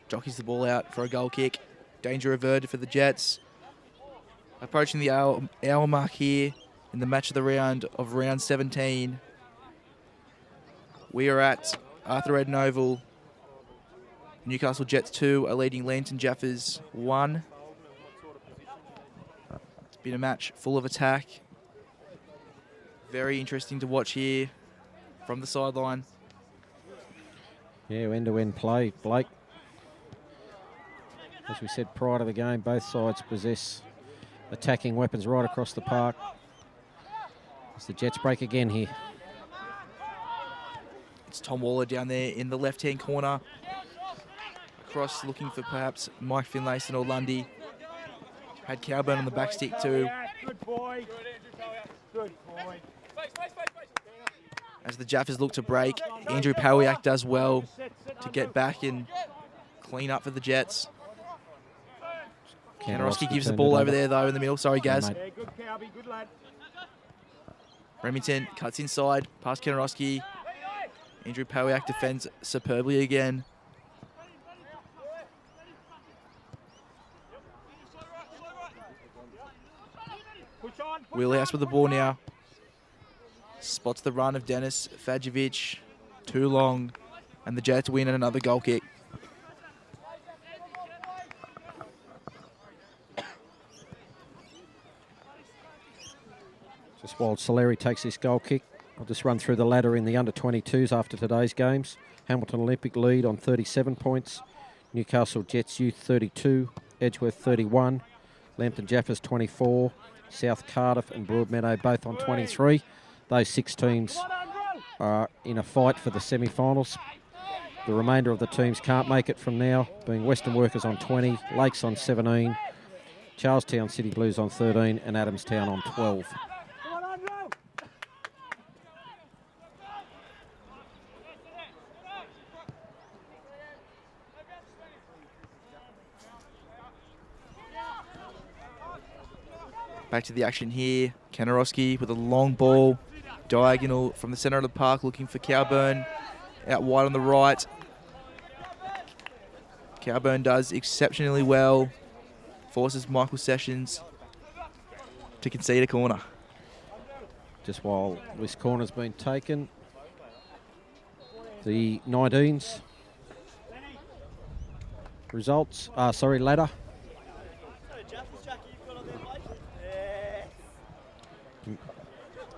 Jockeys the ball out for a goal kick. Danger averted for the Jets. Approaching the hour mark here in the match of the round of round 17. We are at Arthur Eden Oval. Newcastle Jets 2 are leading Lambton Jaffas 1. It's been a match full of attack. Very interesting to watch here from the sideline. Yeah, end-to-end play, Blake. As we said prior to the game, both sides possess attacking weapons right across the park. As the Jets break again here. It's Tom Waller down there in the left-hand corner. Across looking for perhaps Mike Finlayson or Lundy. Had Cowburn on the back stick too. Good boy. Good boy. As the Jaffas look to break, Andrew Powiak does well to get back and clean up for the Jets. Kanarowski gives the ball over there though in the middle. Sorry, Gaz. Yeah, good Cowby, good lad. Remington cuts inside, past Kanarowski. Andrew Powiak defends superbly again. Wheelhouse with the ball now. Spots the run of Dennis Fajovic. Too long. And the Jets win and another goal kick. Just while Soleri takes this goal kick, I'll just run through the ladder in the under-22s after today's games. Hamilton Olympic lead on 37 points. Newcastle Jets Youth 32. Edgeworth 31. Lambton Jaffas 24. South Cardiff and Broadmeadow both on 23. Those 6 teams are in a fight for the semi-finals. The remainder of the teams can't make it from now, being Western Workers on 20, Lakes on 17, Charlestown City Blues on 13 and Adamstown on 12. Back to the action here. Kanarowski with a long ball. Diagonal from the centre of the park looking for Cowburn. Out wide on the right. Cowburn does exceptionally well. Forces Michael Sessions to concede a corner. Just while this corner's been taken, the 19s results, ladder.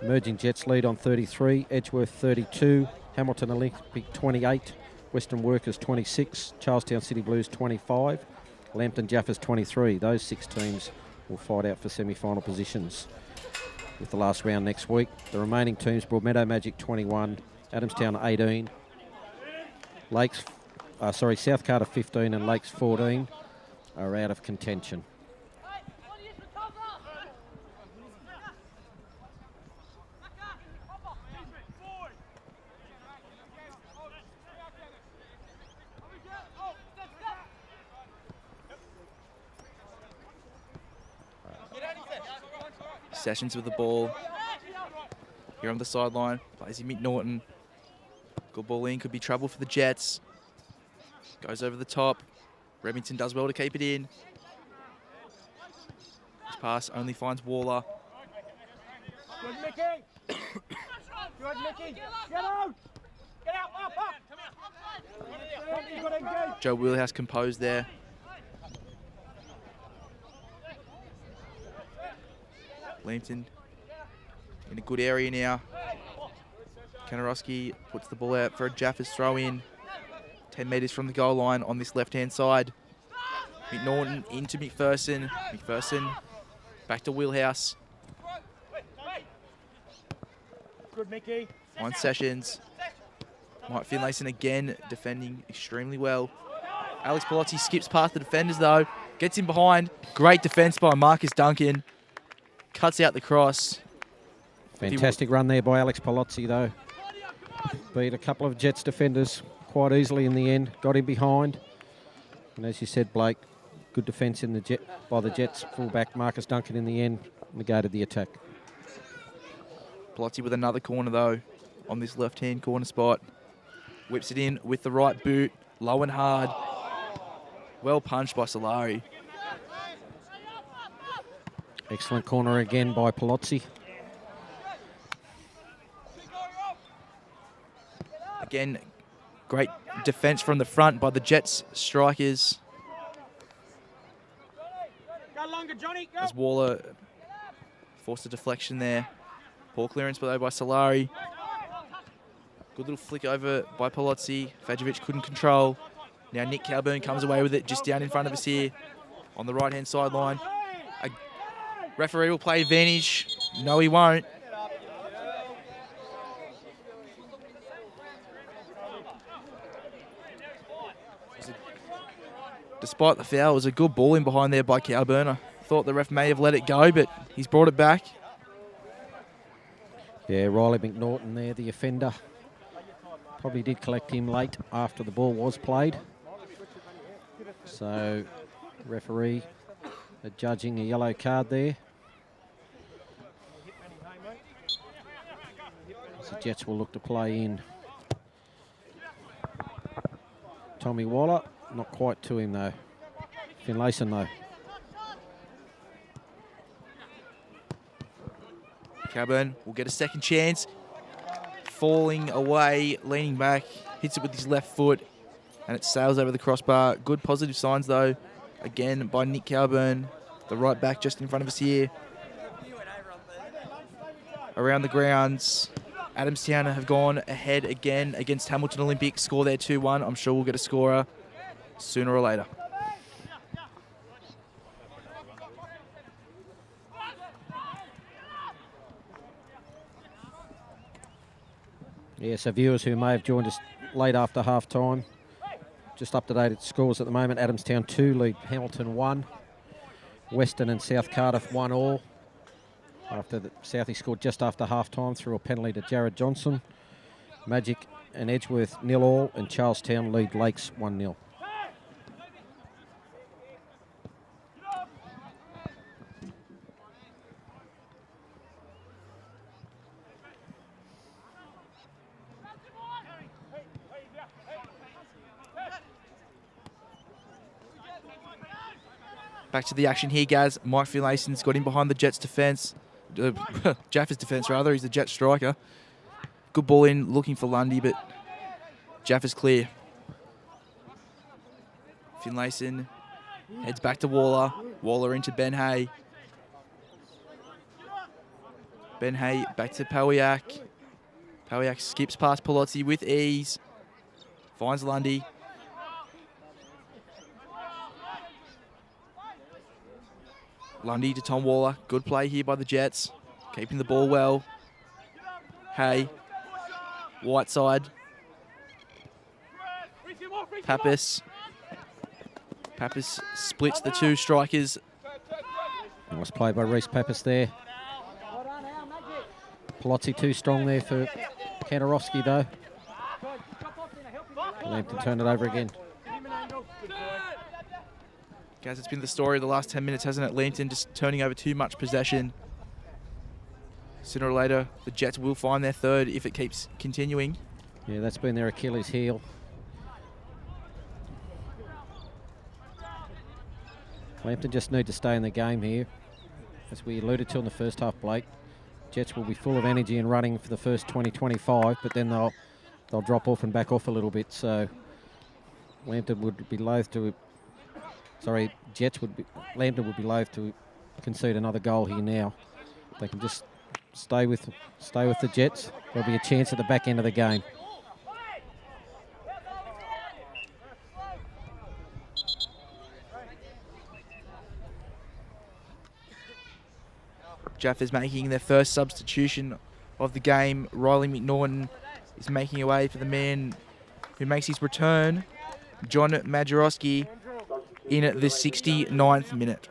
Emerging Jets lead on 33, Edgeworth 32, Hamilton Olympic 28, Western Workers 26, Charlestown City Blues 25, Lambton Jaffas 23. Those 6 teams will fight out for semi-final positions with the last round next week. The remaining teams, Broadmeadow Magic 21, Adamstown 18, South Carter 15 and Lakes 14 are out of contention. Sessions with the ball. Here on the sideline, plays him Mick Norton. Good ball in, could be trouble for the Jets. Goes over the top. Remington does well to keep it in. His pass only finds Waller. Good, Mickey. Good, Mickey. Get out. Get out, up. Joe Wheelhouse composed there. Lambton in a good area now. Kanarowski puts the ball out for a Jaffas throw in. 10 metres from the goal line on this left-hand side. McNaughton into McPherson. McPherson back to Wheelhouse. Good, Mickey. On Sessions. Mike Finlayson again defending extremely well. Alex Palazzi skips past the defenders though. Gets in behind. Great defence by Marcus Duncan. cuts out the cross. Fantastic run there by Alex Palozzi, though. Beat a couple of Jets defenders quite easily in the end. Got him behind. And as you said, Blake, good defence in the by the Jets. Fullback Marcus Duncan in the end negated the attack. Palozzi with another corner, though, on this left-hand corner spot. Whips it in with the right boot. Low and hard. Well punched by Solari. Excellent corner again by Palozzi. Again, great defence from the front by the Jets strikers. Go longer, Johnny. Go. As Waller forced a deflection there. Poor clearance though by Solari. Good little flick over by Palozzi. Fajovic couldn't control. Now Nick Calburn comes away with it just down in front of us here on the right-hand sideline. A referee will play advantage. No, he won't. Despite the foul, it was a good ball in behind there by Calburn. I thought the ref may have let it go, but he's brought it back. Yeah, Riley McNaughton there, the offender. Probably did collect him late after the ball was played. So, referee judging a yellow card there. So Jets will look to play in Tommy Waller. Not quite to him though. Finlayson though. Calburn will get a second chance. Falling away, leaning back, hits it with his left foot, and it sails over the crossbar. Good positive signs though, again by Nick Calburn, the right back just in front of us here. Around the grounds, Adamstown have gone ahead again against Hamilton Olympic. Score there 2-1. I'm sure we'll get a scorer sooner or later. Yeah, so viewers who may have joined us late after half-time, just up-to-date scores at the moment. Adamstown 2 lead Hamilton 1. Western and South Cardiff 1 all. After the Southie scored just after half-time through a penalty to Jared Johnson. Magic and Edgeworth 0 all, and Charlestown lead Lakes 1-0. Back to the action here, Gaz. Mike Finlayson's got in behind the Jets' defence. Jaffas' defence, rather. He's the Jets striker. Good ball in, looking for Lundy, but Jaffas clear. Finlayson heads back to Waller. Waller into Ben Hay. Ben Hay back to Pawiak. Pawiak skips past Palozzi with ease. Finds Lundy. Lundy to Tom Waller. Good play here by the Jets. Keeping the ball well. Hay. Whiteside. Pappas. Pappas splits the two strikers. Nice play by Reece Pappas there. Palozzi too strong there for Kantarovski though. Lambton turned it over again. Guys, it's been the story of the last 10 minutes, hasn't it? Lambton just turning over too much possession. Sooner or later, the Jets will find their third if it keeps continuing. Yeah, that's been their Achilles heel. Lambton just need to stay in the game here. As we alluded to in the first half, Blake, Jets will be full of energy and running for the first 20-25, but then they'll drop off and back off a little bit. So Lambton would be loath to... Sorry, Lambton would be loath to concede another goal here now. If they can just stay with the Jets, there'll be a chance at the back end of the game. Jaffas making their first substitution of the game. Riley McNaughton is making a way for the man who makes his return, John Majorowski, in at the 69th minute.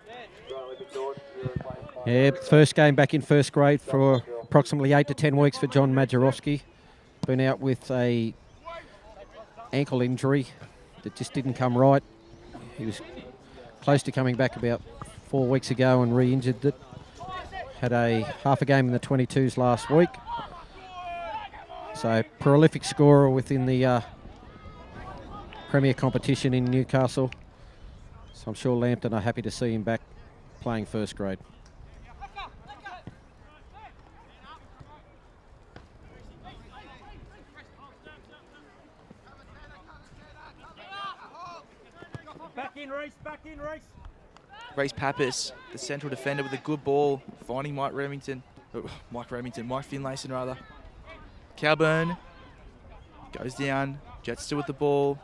Yeah, first game back in first grade for approximately 8 to 10 weeks for John Majerowski. Been out with a ankle injury that just didn't come right. He was close to coming back about 4 weeks ago and re-injured it. Had a half a game in the 22s last week. So prolific scorer within the Premier competition in Newcastle. So I'm sure Lambton are happy to see him back playing first grade. Back in, Reese, back in, Reese. Reece Pappas, the central defender with a good ball, finding Mike Finlayson rather. Cowburn goes down, Jets still with the ball.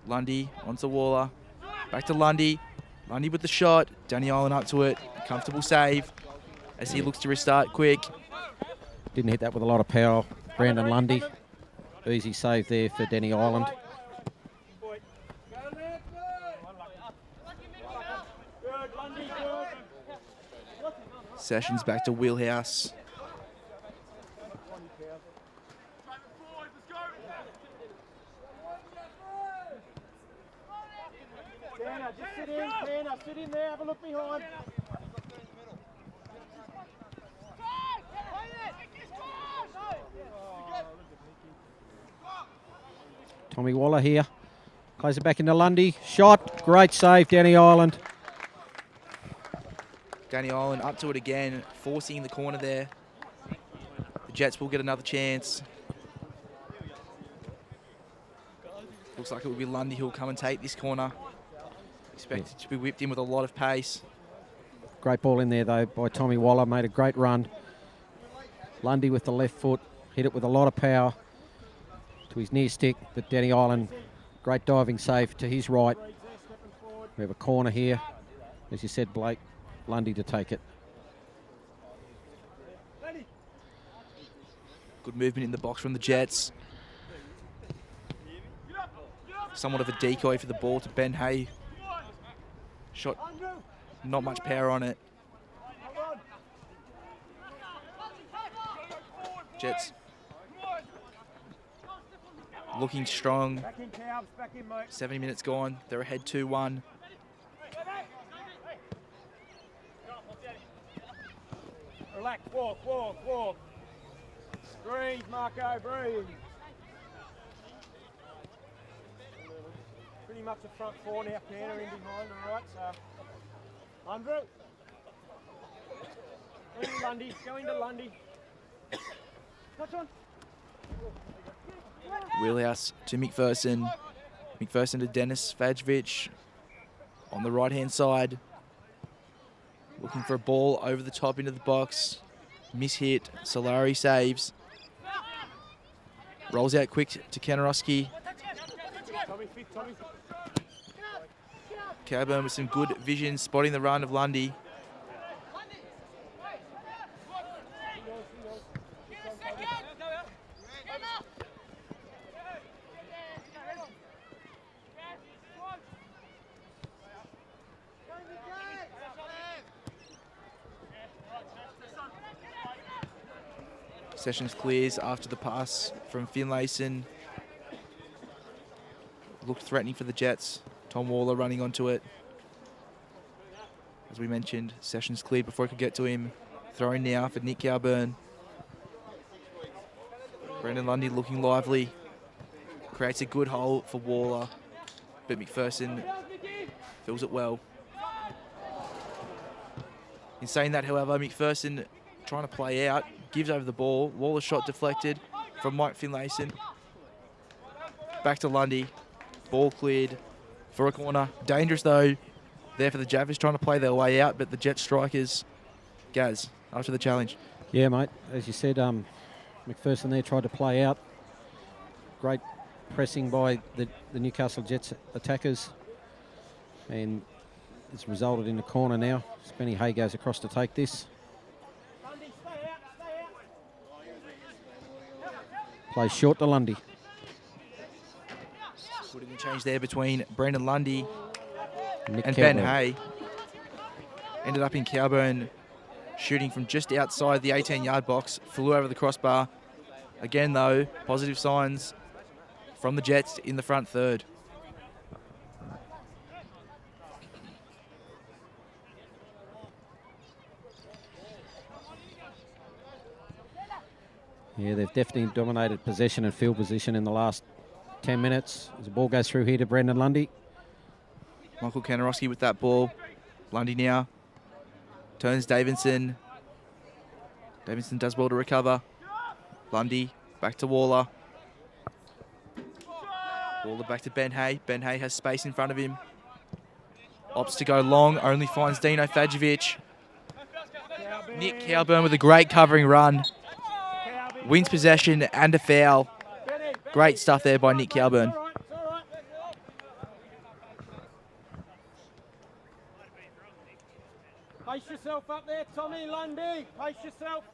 Lundy onto Waller, back to Lundy. Lundy with the shot, Danny Island up to it, comfortable save as he looks to restart quick. Didn't hit that with a lot of power. Brandon Lundy, easy save there for Denny Island. Sessions back to Wheelhouse. Tanner, just sit in. Tanner, sit in there. Have a look behind. Tommy Waller here. Plays it back into Lundy. Shot. Great save, Danny Island. Danny Island up to it again, forcing the corner there. The Jets will get another chance. Looks like it will be Lundy who will come and take this corner. Expected to be whipped in with a lot of pace. Great ball in there, though, by Tommy Waller. Made a great run. Lundy with the left foot. Hit it with a lot of power to his near stick. But Danny Island, great diving save to his right. We have a corner here. As you said, Blake, Lundy to take it. Good movement in the box from the Jets. Somewhat of a decoy for the ball to Ben Hay. Shot, not much power on it. Jets looking strong. Back in, Cows. Back in, mate. 70 minutes gone. They're ahead 2-1. Relax. Walk, walk, walk. Breathe, Marco. Breathe. Pretty much the front four now. Tanner in behind. All right. So, Andrew. Go into Lundy. Go into Lundy. Touch on. Wheelhouse to McPherson. McPherson to Dennis Fajvic on the right-hand side. Looking for a ball over the top into the box. Mishit. Solari saves. Rolls out quick to Kanarowski. Tommy. Cowburn with some good vision, spotting the run of Lundy. Sessions clears after the pass from Finlayson. Looked threatening for the Jets. Tom Waller running onto it. As we mentioned, Sessions cleared before it could get to him. Throwing now for Nick Cowburn. Brendan Lundy looking lively. Creates a good hole for Waller. But McPherson fills it well. In saying that, however, McPherson trying to play out, gives over the ball. Waller's shot deflected from Mike Finlayson. Back to Lundy. Ball cleared for a corner. Dangerous though, there for the Jaffas, trying to play their way out, but the Jet strikers, Gaz, after the challenge. Yeah, mate. As you said, McPherson there tried to play out. Great pressing by the Newcastle Jets attackers. And it's resulted in a corner now. Spenny Hay goes across to take this. Plays short to Lundy. Good interchange there between Brendan Lundy Nick and Cowburn. Ben Hay. Ended up in Cowburn shooting from just outside the 18-yard box, flew over the crossbar. Again, though, positive signs from the Jets in the front third. Yeah, they've definitely dominated possession and field position in the last 10 minutes. As the ball goes through here to Brendan Lundy. Michael Kanarowski with that ball. Lundy now turns Davidson. Davidson does well to recover. Lundy back to Waller. Waller back to Ben Hay. Ben Hay has space in front of him. Opts to go long, only finds Dino Fajovic. Nick Cowburn with a great covering run. Wins possession and a foul. Great stuff there by Nick Cowburn. Pace yourself up there, Tommy Lundy. Pace yourself.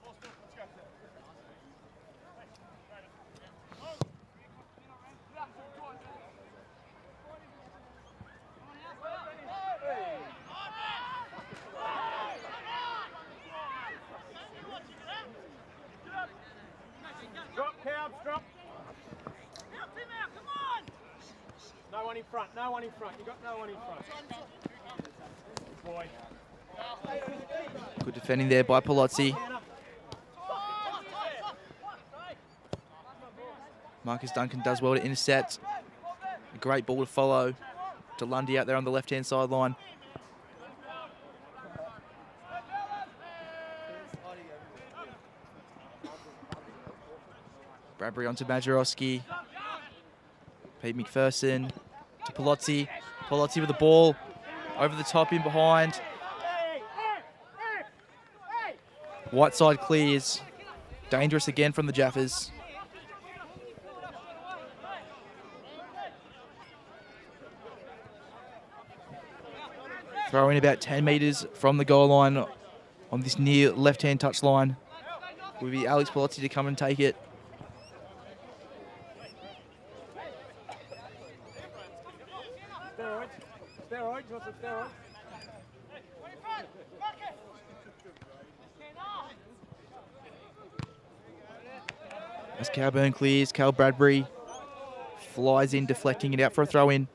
Drop, Cows, drop. No one in front, no one in front. You got no one in front. Boy. Good defending there by Palozzi. Marcus Duncan does well to intercept. A great ball to follow to Lundy out there on the left-hand sideline. Bradbury onto Majorowski. Pete McPherson to Palozzi. Palozzi with the ball over the top in behind. Whiteside clears. Dangerous again from the Jaffas. Throw in about 10 metres from the goal line on this near left-hand touch line. Will be Alex Palozzi to come and take it. Steroids, what's a steroid? As Cowburn clears, Cal Bradbury flies in, deflecting it out for a throw-in.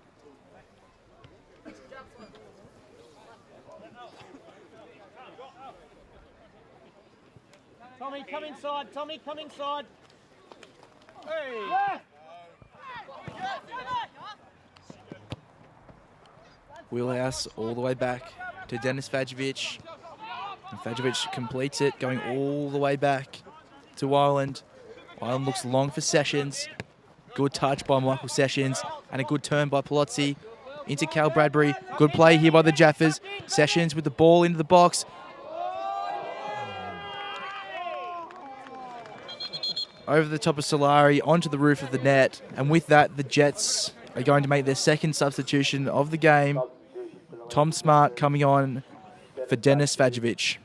Tommy, come inside. Tommy, come inside. Hey! Wheelhouse all the way back to Dennis Fajovic. And Fajovic completes it, going all the way back to Ireland. Ireland looks long for Sessions. Good touch by Michael Sessions. And a good turn by Palozzi into Cal Bradbury. Good play here by the Jaffas. Sessions with the ball into the box. Over the top of Solari, onto the roof of the net. And with that, the Jets are going to make their second substitution of the game. Tom Smart coming on for Dennis Fajovic.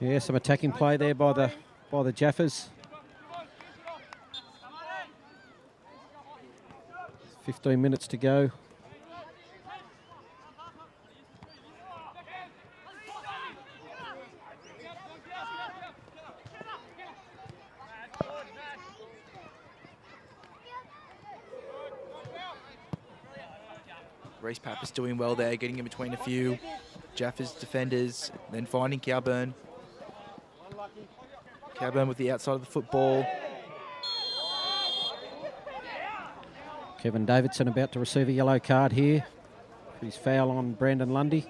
Yeah, some attacking play there by the Jaffas. 15 minutes to go. Reece Pappas doing well there, getting in between a few Jaffas defenders, then finding Cowburn. Cowburn with the outside of the football. Kevin Davidson about to receive a yellow card here for his foul on Brandon Lundy.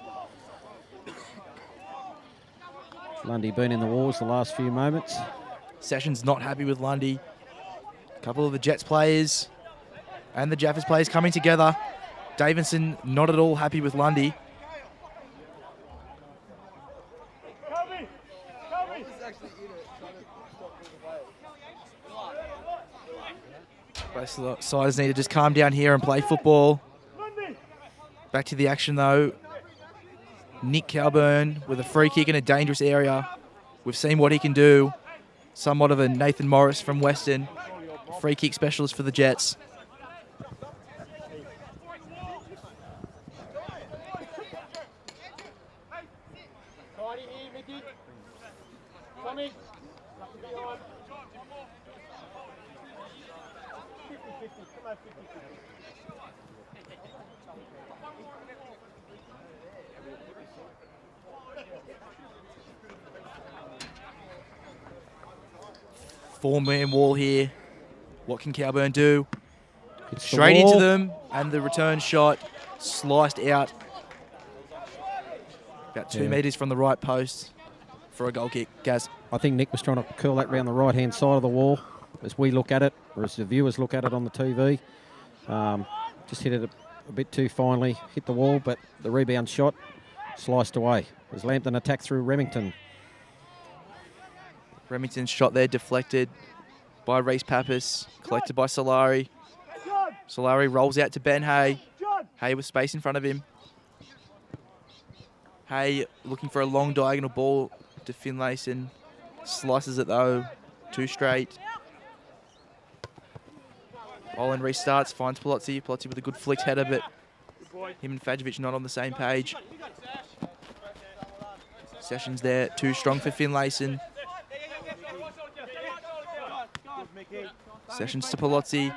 Lundy been in the wars the last few moments. Sessions not happy with Lundy. A couple of the Jets players and the Jaffas players coming together. Davidson not at all happy with Lundy. Both sides need to just calm down here and play football. Back to the action though. Nick Cowburn with a free kick in a dangerous area. We've seen what he can do. Somewhat of a Nathan Morris from Western. Free kick specialist for the Jets. Tidy here, Mickey. Tommy. Nothing behind. 50-50. Come on, 50-50. Four-man wall here. What can Cowburn do? Hits the Straight wall. into them, and the return shot sliced out. About 2 metres from the right post for a goal kick. Gaz. I think Nick was trying to curl that round the right-hand side of the wall as we look at it, or as the viewers look at it on the TV. Just hit it a bit too finely, hit the wall, but the rebound shot sliced away as Lambton attacked through Remington. Remington's shot there deflected by Reese Pappas, collected by Solari. Solari rolls out to Ben Hay. Hay with space in front of him. Hay looking for a long diagonal ball to Finlayson. Slices it though, too straight. Olin restarts, finds Polozzi. Polozzi with a good flicked header, but him and Fajovic not on the same page. Sessions there, too strong for Finlayson. Sessions to Polozzi.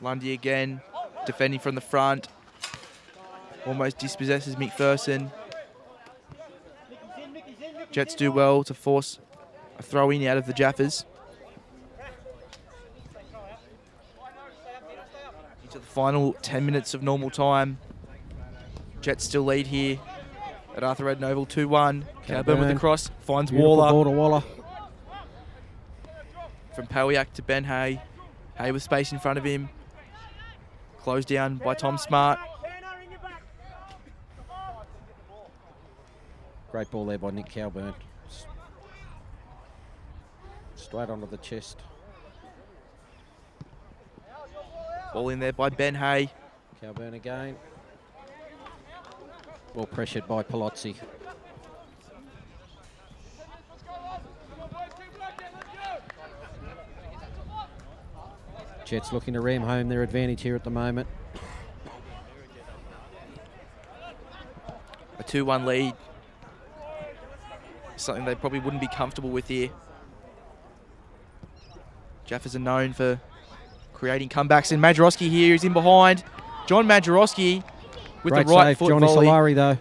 Lundy again, defending from the front. Almost dispossesses McPherson. Jets do well to force a throw in out of the Jaffas. Into the final 10 minutes of normal time. Jets still lead here at Arthur Ed Noble 2-1. Cowburn with the cross, finds Beautiful Waller. ball to Waller. From Pawiak to Ben Hay. Hay with space in front of him. Closed down by Tom Smart. Great ball there by Nick Cowburn. Straight onto the chest. Ball in there by Ben Hay. Cowburn again. Well pressured by Polozzi. Jets looking to ram home their advantage here at the moment. A 2-1 lead. Something they probably wouldn't be comfortable with here. Jaffas are known for creating comebacks, and Majorowski here is in behind. John Majorowski with Great the right save, foot Johnny volley. Solari though.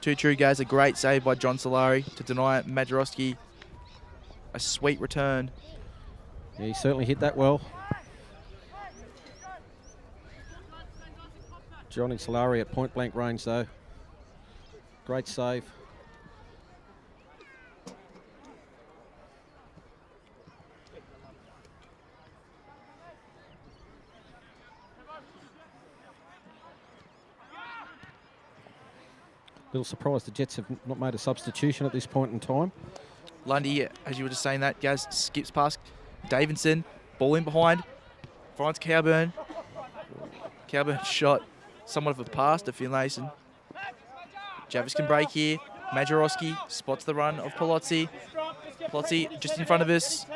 Too true, guys. A great save by John Solari to deny Majorowski a sweet return. Yeah, he certainly hit that well. Johnny Solari at point blank range though. Great save. Little surprised the Jets have not made a substitution at this point in time. Lundy, as you were just saying that, Gaz skips past Davidson. Ball in behind. Finds Cowburn. Cowburn shot somewhat of a pass to Finlayson. Javis can break here. Majorowski spots the run of Polozzi. Polozzi just in front of us.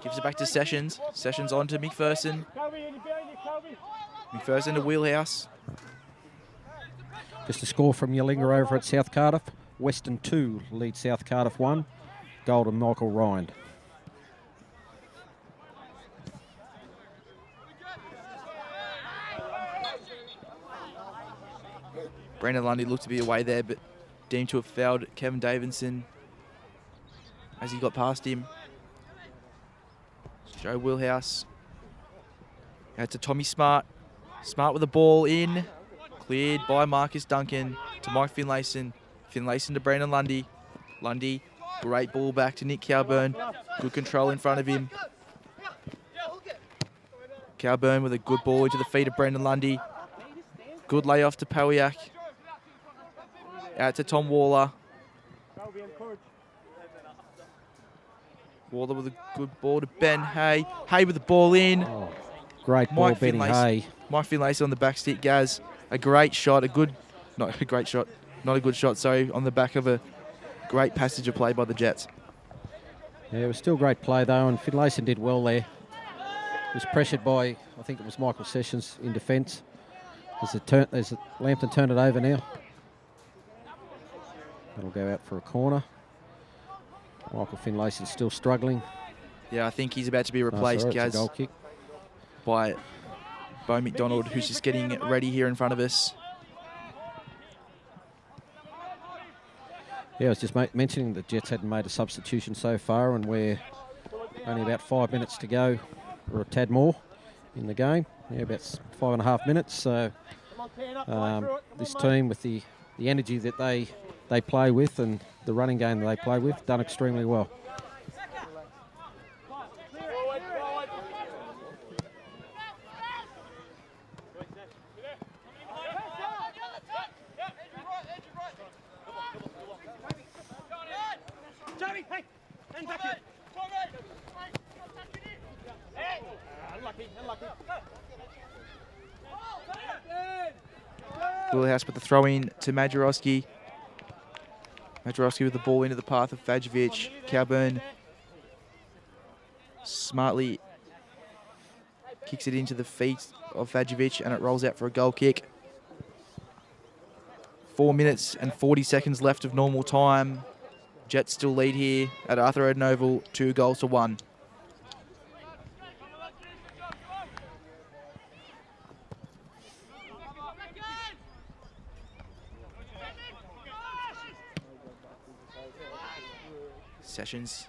Gives it back to Sessions. Sessions on to McPherson. McPherson to Wheelhouse. Just a score from Yallinga over at South Cardiff. Western 2 lead South Cardiff 1. Goal to Michael Rind. Brandon Lundy looked to be away there, but deemed to have fouled Kevin Davidson as he got past him. Joe Wheelhouse. Out to Tommy Smart. Smart with the ball in. Cleared by Marcus Duncan to Mike Finlayson. Finlayson to Brandon Lundy. Lundy, great ball back to Nick Cowburn. Good control in front of him. Cowburn with a good ball into the feet of Brandon Lundy. Good layoff to Pawiak. Out to Tom Waller. Waller with a good ball to Ben Hay. Hay with the ball in. Oh, great ball, Benny Hay. Mike Finlayson on the back stick, Gaz. A great shot, not a good shot, sorry, on the back of a great passage of play by the Jets. Yeah, it was still great play though, and Finlayson did well there. He was pressured by, I think it was Michael Sessions in defence. There's a Lambton turn it over now. That'll go out for a corner. Michael Finlayson's still struggling. Yeah, I think he's about to be replaced, Gaz, Gaz, goal kick. by Bo McDonald, who's just getting ready here in front of us. Yeah, I was just mentioning the Jets hadn't made a substitution so far, and we're only about 5 minutes to go, or a tad more in the game. Yeah, about 5.5 minutes. So this team, with the energy that they play with and the running game that they play with, done extremely well. Wheelhouse with the throw in to Majorowski. Majorowski with the ball into the path of Fajovic. Cowburn smartly kicks it into the feet of Fajovic, and it rolls out for a goal kick. 4 minutes and 40 seconds left of normal time. Jets still lead here at Arthur Eden Oval, 2-1. Sessions.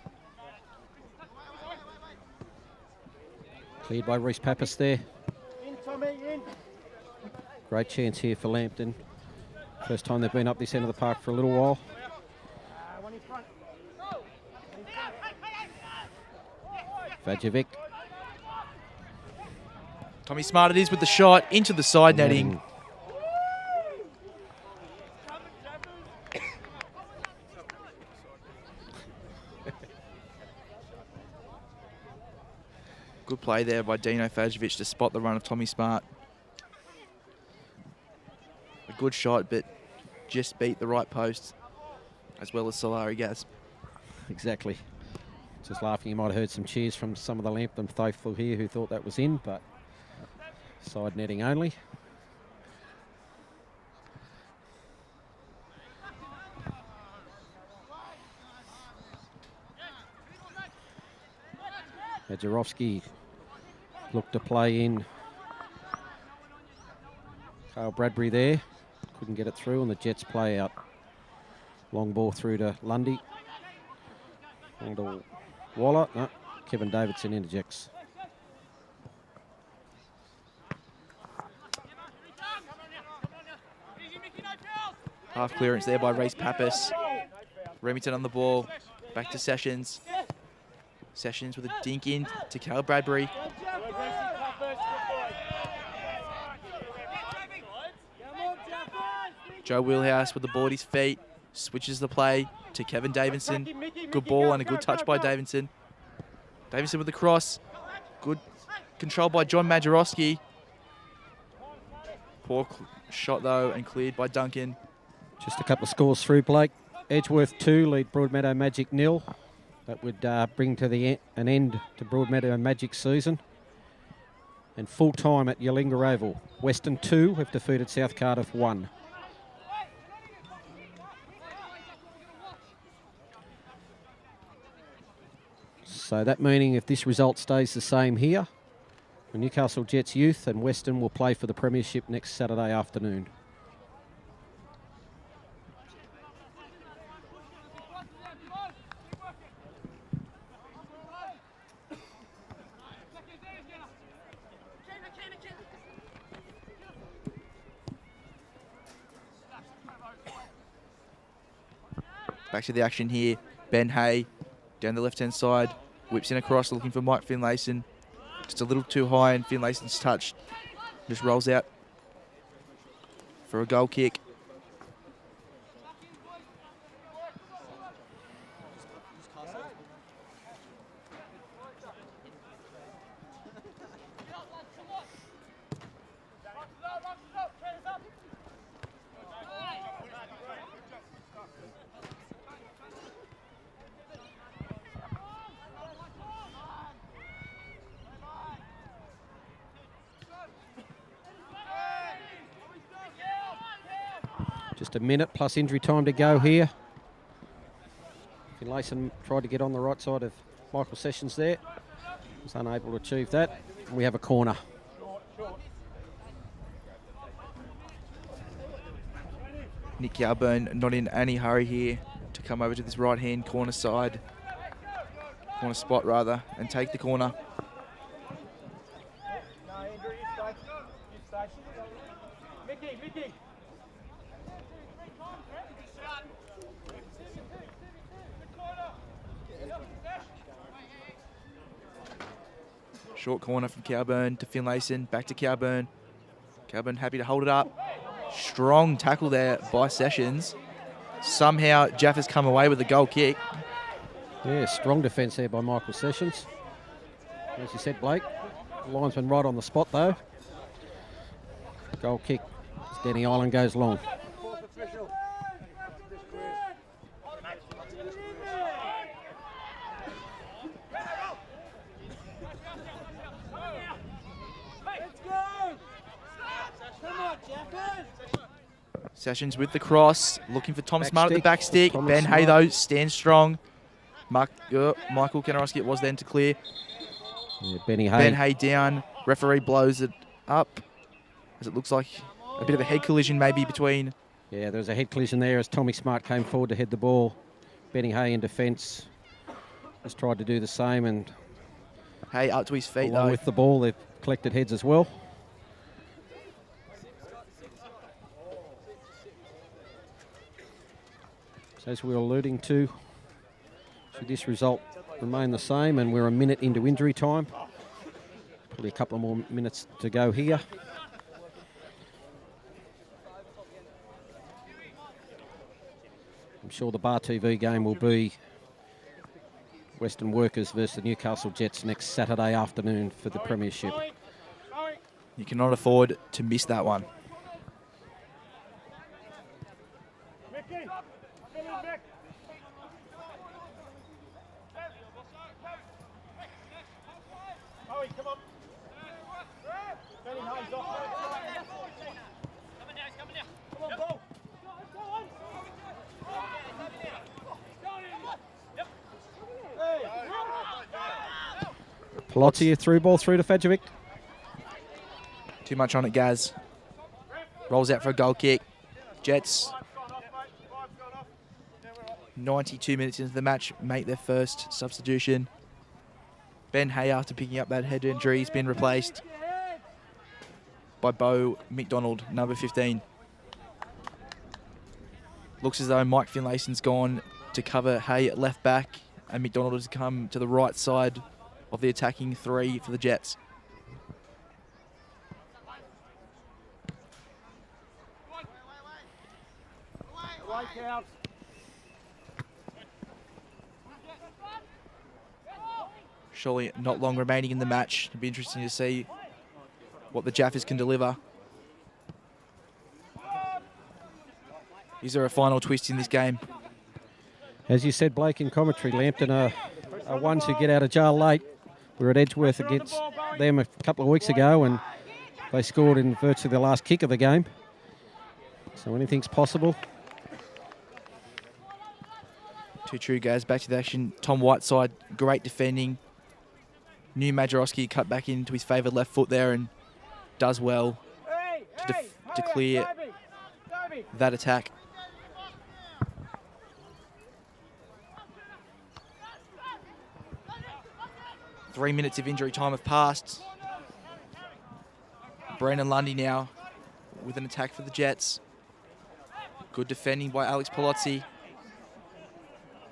Cleared by Reece Pappas there. In, Tommy, in. Great chance here for Lambton. First time they've been up this end of the park for a little while. One in front. Vajovic. Tommy Smart it is with the shot into the side netting. Good play there by Dino Fajovic to spot the run of Tommy Smart. A good shot, but just beat the right post, as well as Solari Gaz. Exactly. Just laughing, you might have heard some cheers from some of the Lambton faithful here who thought that was in, but side netting only. Jarovsky looked to play in Kyle Bradbury there. Couldn't get it through, and the Jets play out. Long ball through to Lundy. On to Waller. No, Kevin Davidson interjects. Half clearance there by Reece Pappas. Remington on the ball. Back to Sessions. Sessions with a dink in to Kyle Bradbury. Joe Wheelhouse with the ball at his feet. Switches the play to Kevin Davidson. Good ball and a good touch by Davidson. Davidson with the cross. Good control by John Majorowski. Poor shot though, and cleared by Duncan. Just a couple of scores through, Blake. Edgeworth 2, lead Broadmeadow Magic 0. That would bring to an end to Broadmeadow Magic season. And full time at Yalinga Oval. Western 2 have defeated South Cardiff 1. So that meaning if this result stays the same here, the Newcastle Jets youth and Western will play for the premiership next Saturday afternoon. Back to the action here. Ben Hay down the left-hand side. Whips in across, looking for Mike Finlayson. Just a little too high, and Finlayson's touch just rolls out for a goal kick. Just a minute plus injury time to go here. Finlayson tried to get on the right side of Michael Sessions there. Was unable to achieve that. And we have a corner. Nick Yalburn not in any hurry here to come over to this right-hand corner spot rather, and take the corner. No, Andrew, you stay. You stay. Mickey. Short corner from Cowburn to Finlayson, back to Cowburn. Cowburn happy to hold it up. Strong tackle there by Sessions. Somehow Jaffas come away with a goal kick. Yeah, strong defence there by Michael Sessions. As you said, Blake, the linesman right on the spot though. Goal kick as Denny Island goes long. Fourth official. Let's go! Come on, Jaffas! Sessions with the cross, looking for Tom Back Smart at the stick. back stick. Thomas Ben Smart. Hay though stands strong. Michael Kanarowski it was then to clear. Yeah, Benny Hay. Ben Hay down. Referee blows it up as it looks like a bit of a head collision maybe between. Yeah, there was a head collision there as Tommy Smart came forward to head the ball. Benny Hay in defence has tried to do the same, and Hay up to his feet along though. with the ball, they've collected heads as well. So as we were alluding to, should this result remain the same, and we're a minute into injury time, probably a couple of more minutes to go here. I'm sure the Bar TV game will be Western Workers versus the Newcastle Jets next Saturday afternoon for the Premiership. You cannot afford to miss that one. Mickey! Come in, Mick! Howie, come on. Benny Hayes off. Come on, ball. Palazzi, through ball through to Fedjovic. Too much on it, Gaz. Rolls out for a goal kick. Jets, 92 minutes into the match, make their first substitution. Ben Hay, after picking up that head injury, has been replaced by Bo McDonald, number 15. Looks as though Mike Finlayson's gone to cover Hay at left back, and McDonald has come to the right side of the attacking three for the Jets. Wake out. Surely not long remaining in the match. It'll be interesting to see what the Jaffas can deliver. Is there a final twist in this game? As you said, Blake, in commentary, Lambton are ones who get out of jail late. We were at Edgeworth against them a couple of weeks ago, and they scored in virtually the last kick of the game. So anything's possible. Too true, guys. Back to the action. Tom Whiteside, great defending. New Majorowski cut back into his favoured left foot there and does well to clear that attack. Three minutes of injury time have passed. Brandon Lundy now with an attack for the Jets. Good defending by Alex Palazzi.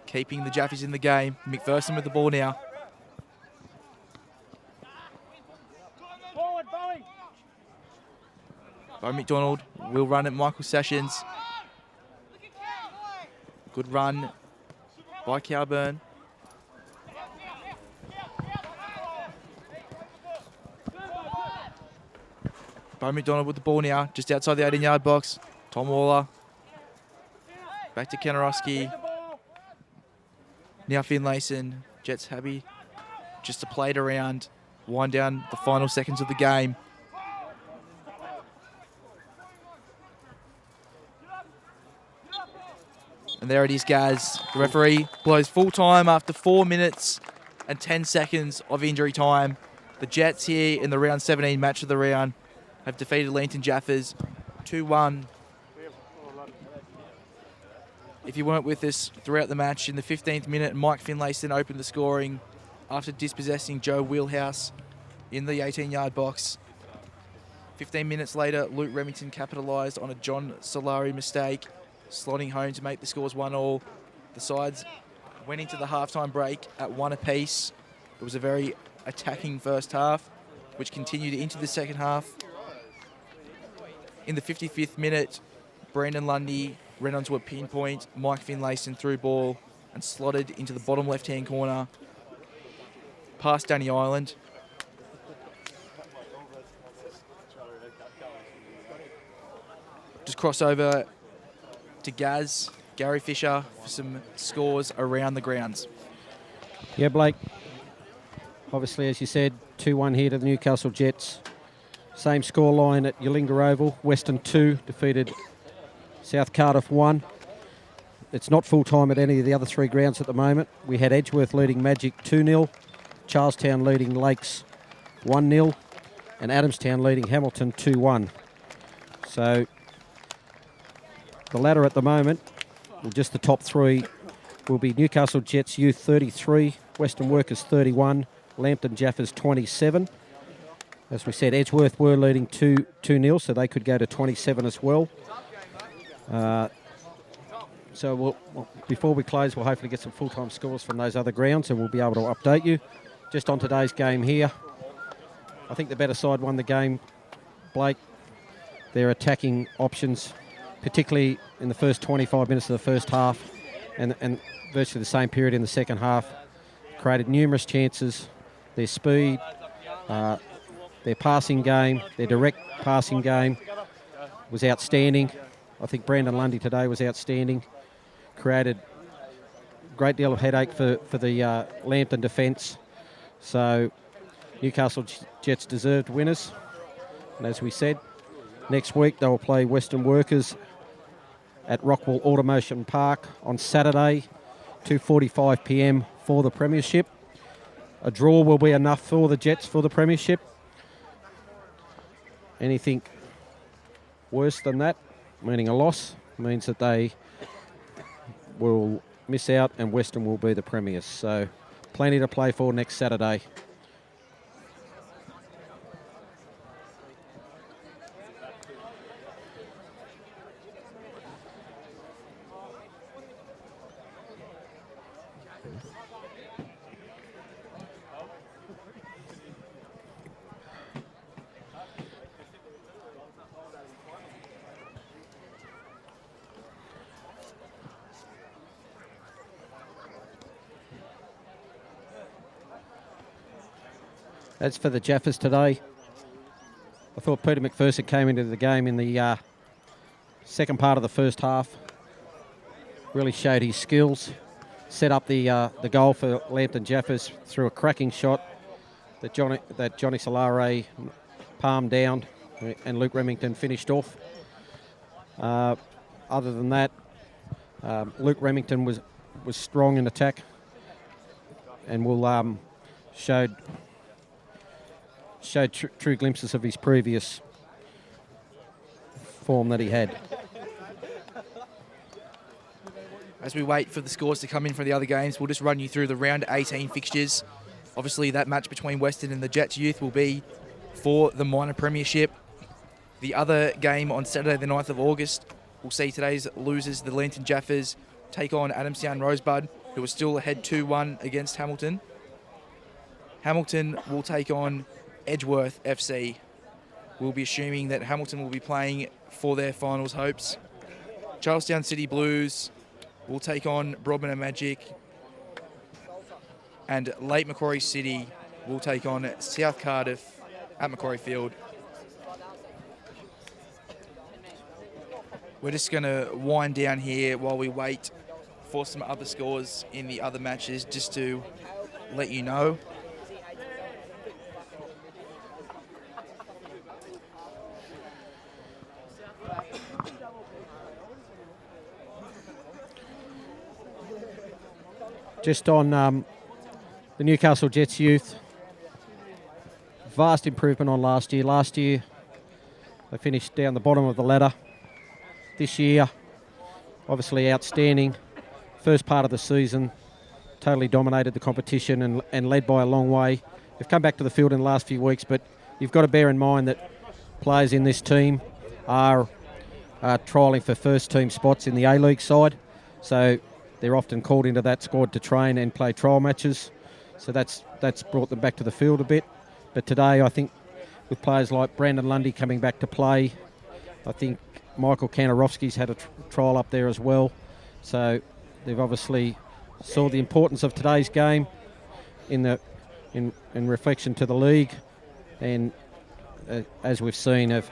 Keeping the Jaffas in the game. McPherson with the ball now. Forward, Bowie. Bo McDonald will run at Michael Sessions. Good run by Cowburn. Bo McDonald with the ball now, just outside the 18-yard box. Tom Waller. Back to Kanarowski. Now Finlayson. Jets happy just to play it around. Wind down the final seconds of the game. And there it is, Gaz. The referee blows full time after 4 minutes and 10 seconds of injury time. The Jets here in the round 17 match of the round have defeated Lambton Jaffas 2-1. If you weren't with us throughout the match, in the 15th minute, Mike Finlayson opened the scoring after dispossessing Joe Wheelhouse in the 18-yard box. 15 minutes later, Luke Remington capitalised on a John Solari mistake, slotting home to make the scores 1-1. The sides went into the halftime break at 1 apiece. It was a very attacking first half, which continued into the second half. In the 55th minute, Brandon Lundy ran onto a pinpoint Mike Finlayson through ball and slotted into the bottom left-hand corner past Danny Island. Just cross over to Gary Fisher, for some scores around the grounds. Yeah, Blake. Obviously, as you said, 2-1 here to the Newcastle Jets. Same score line at Yalinga Oval. Western 2 defeated South Cardiff 1. It's not full time at any of the other three grounds at the moment. We had Edgeworth leading Magic 2-0, Charlestown leading Lakes 1-0, and Adamstown leading Hamilton 2-1. So the ladder at the moment, well, just the top three, will be Newcastle Jets Youth 33, Western Workers 31, Lambton Jaffas 27. As we said, Edgeworth were leading 2-0, so they could go to 27 as well. So before we close, we'll hopefully get some full-time scores from those other grounds and we'll be able to update you. Just on today's game here, I think the better side won the game, Blake. Their attacking options, particularly in the first 25 minutes of the first half and virtually the same period in the second half, created numerous chances. Their speed, their passing game, their direct passing game was outstanding. I think Brandon Lundy today was outstanding. Created a great deal of headache for the Lambton defence. So Newcastle Jets deserved winners. And as we said, next week they will play Western Workers at Rockwell Automotion Park on Saturday, 2:45 p.m. for the Premiership. A draw will be enough for the Jets for the Premiership. Anything worse than that, meaning a loss, means that they will miss out and Western will be the premiers. So plenty to play for next Saturday. As for the Jaffas today, I thought Peter McPherson came into the game in the second part of the first half. Really showed his skills. Set up the goal for Lambton Jaffas through a cracking shot that Johnny Solare palmed down and Luke Remington finished off. Other than that, Luke Remington was strong in attack and will showed true glimpses of his previous form that he had. As we wait for the scores to come in from the other games, we'll just run you through the round 18 fixtures. Obviously, that match between Western and the Jets Youth will be for the minor premiership. The other game on Saturday the 9th of August will see today's losers, the Lambton Jaffas, take on Adamstown Rosebud, who are still ahead 2-1 against Hamilton. Hamilton will take on Edgeworth FC. We'll be assuming that Hamilton will be playing for their finals hopes. Charlestown City Blues will take on Brodmann and Magic. And Late Macquarie City will take on South Cardiff at Macquarie Field. We're just going to wind down here while we wait for some other scores in the other matches, just to let you know. just on the Newcastle Jets youth. Vast improvement on last year. Last year, they finished down the bottom of the ladder. This year, obviously outstanding. First part of the season, totally dominated the competition and led by a long way. They've come back to the field in the last few weeks, but you've got to bear in mind that players in this team are trialling for first team spots in the A-League side. So they're often called into that squad to train and play trial matches. So that's brought them back to the field a bit. But today, I think, with players like Brandon Lundy coming back to play, I think Michael Kantarovski's had a trial up there as well. So they've obviously saw the importance of today's game in reflection to the league, and as we've seen, have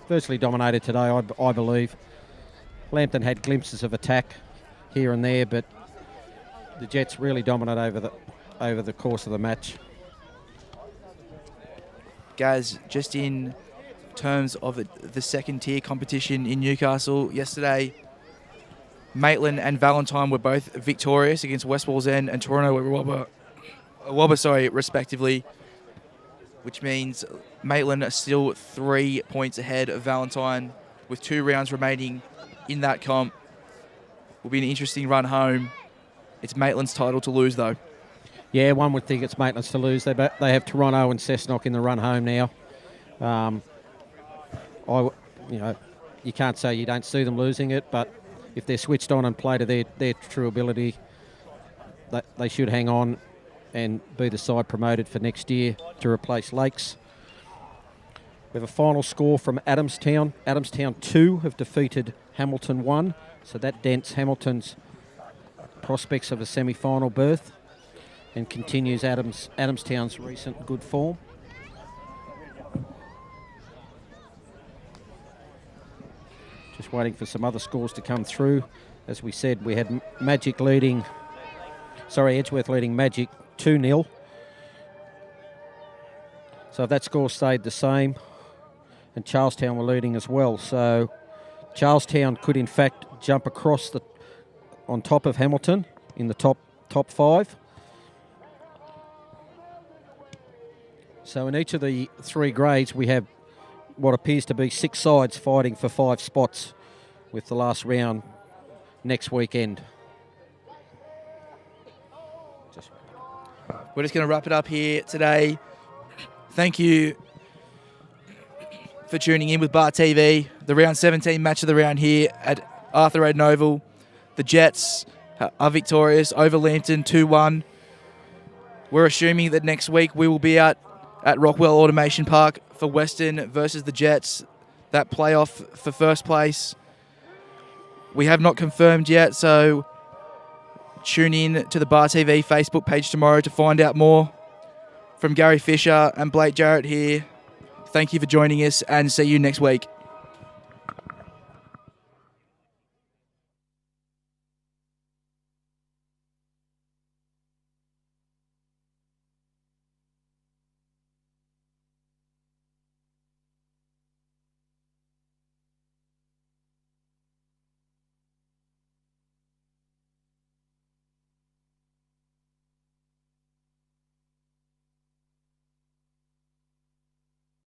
virtually dominated today. I believe Lambton had glimpses of attack here and there, but the Jets really dominate over the course of the match. Guys, just in terms of the second tier competition in Newcastle yesterday, Maitland and Valentine were both victorious against West Wallsend and Toronto Wabba, respectively, which means Maitland are still 3 points ahead of Valentine with 2 rounds remaining in that comp. Will be an interesting run home. It's Maitland's title to lose, though. Yeah, one would think it's Maitland's to lose. They have Toronto and Cessnock in the run home now. You can't say you don't see them losing it, but if they're switched on and play to their true ability, they should hang on and be the side promoted for next year to replace Lakes. We have a final score from Adamstown. Adamstown 2 have defeated Hamilton 1, so that dents Hamilton's prospects of a semi-final berth and continues Adamstown's recent good form. Just waiting for some other scores to come through. As we said, we had Edgeworth leading Magic 2-0. So if that score stayed the same, and Charlestown were leading as well. So Charlestown could in fact jump across on top of Hamilton in the top 5. So in each of the 3 grades, we have what appears to be 6 sides fighting for 5 spots, with the last round next weekend. We're just going to wrap it up here today. Thank you for tuning in with Bar TV. The round 17 match of the round here at Arthur Eden Oval. The Jets are victorious over Lambton 2-1. We're assuming that next week we will be at Rockwell Automation Park for Western versus the Jets, that playoff for first place. We have not confirmed yet, so tune in to the Bar TV Facebook page tomorrow to find out more. From Gary Fisher and Blake Jarrett here, thank you for joining us and see you next week.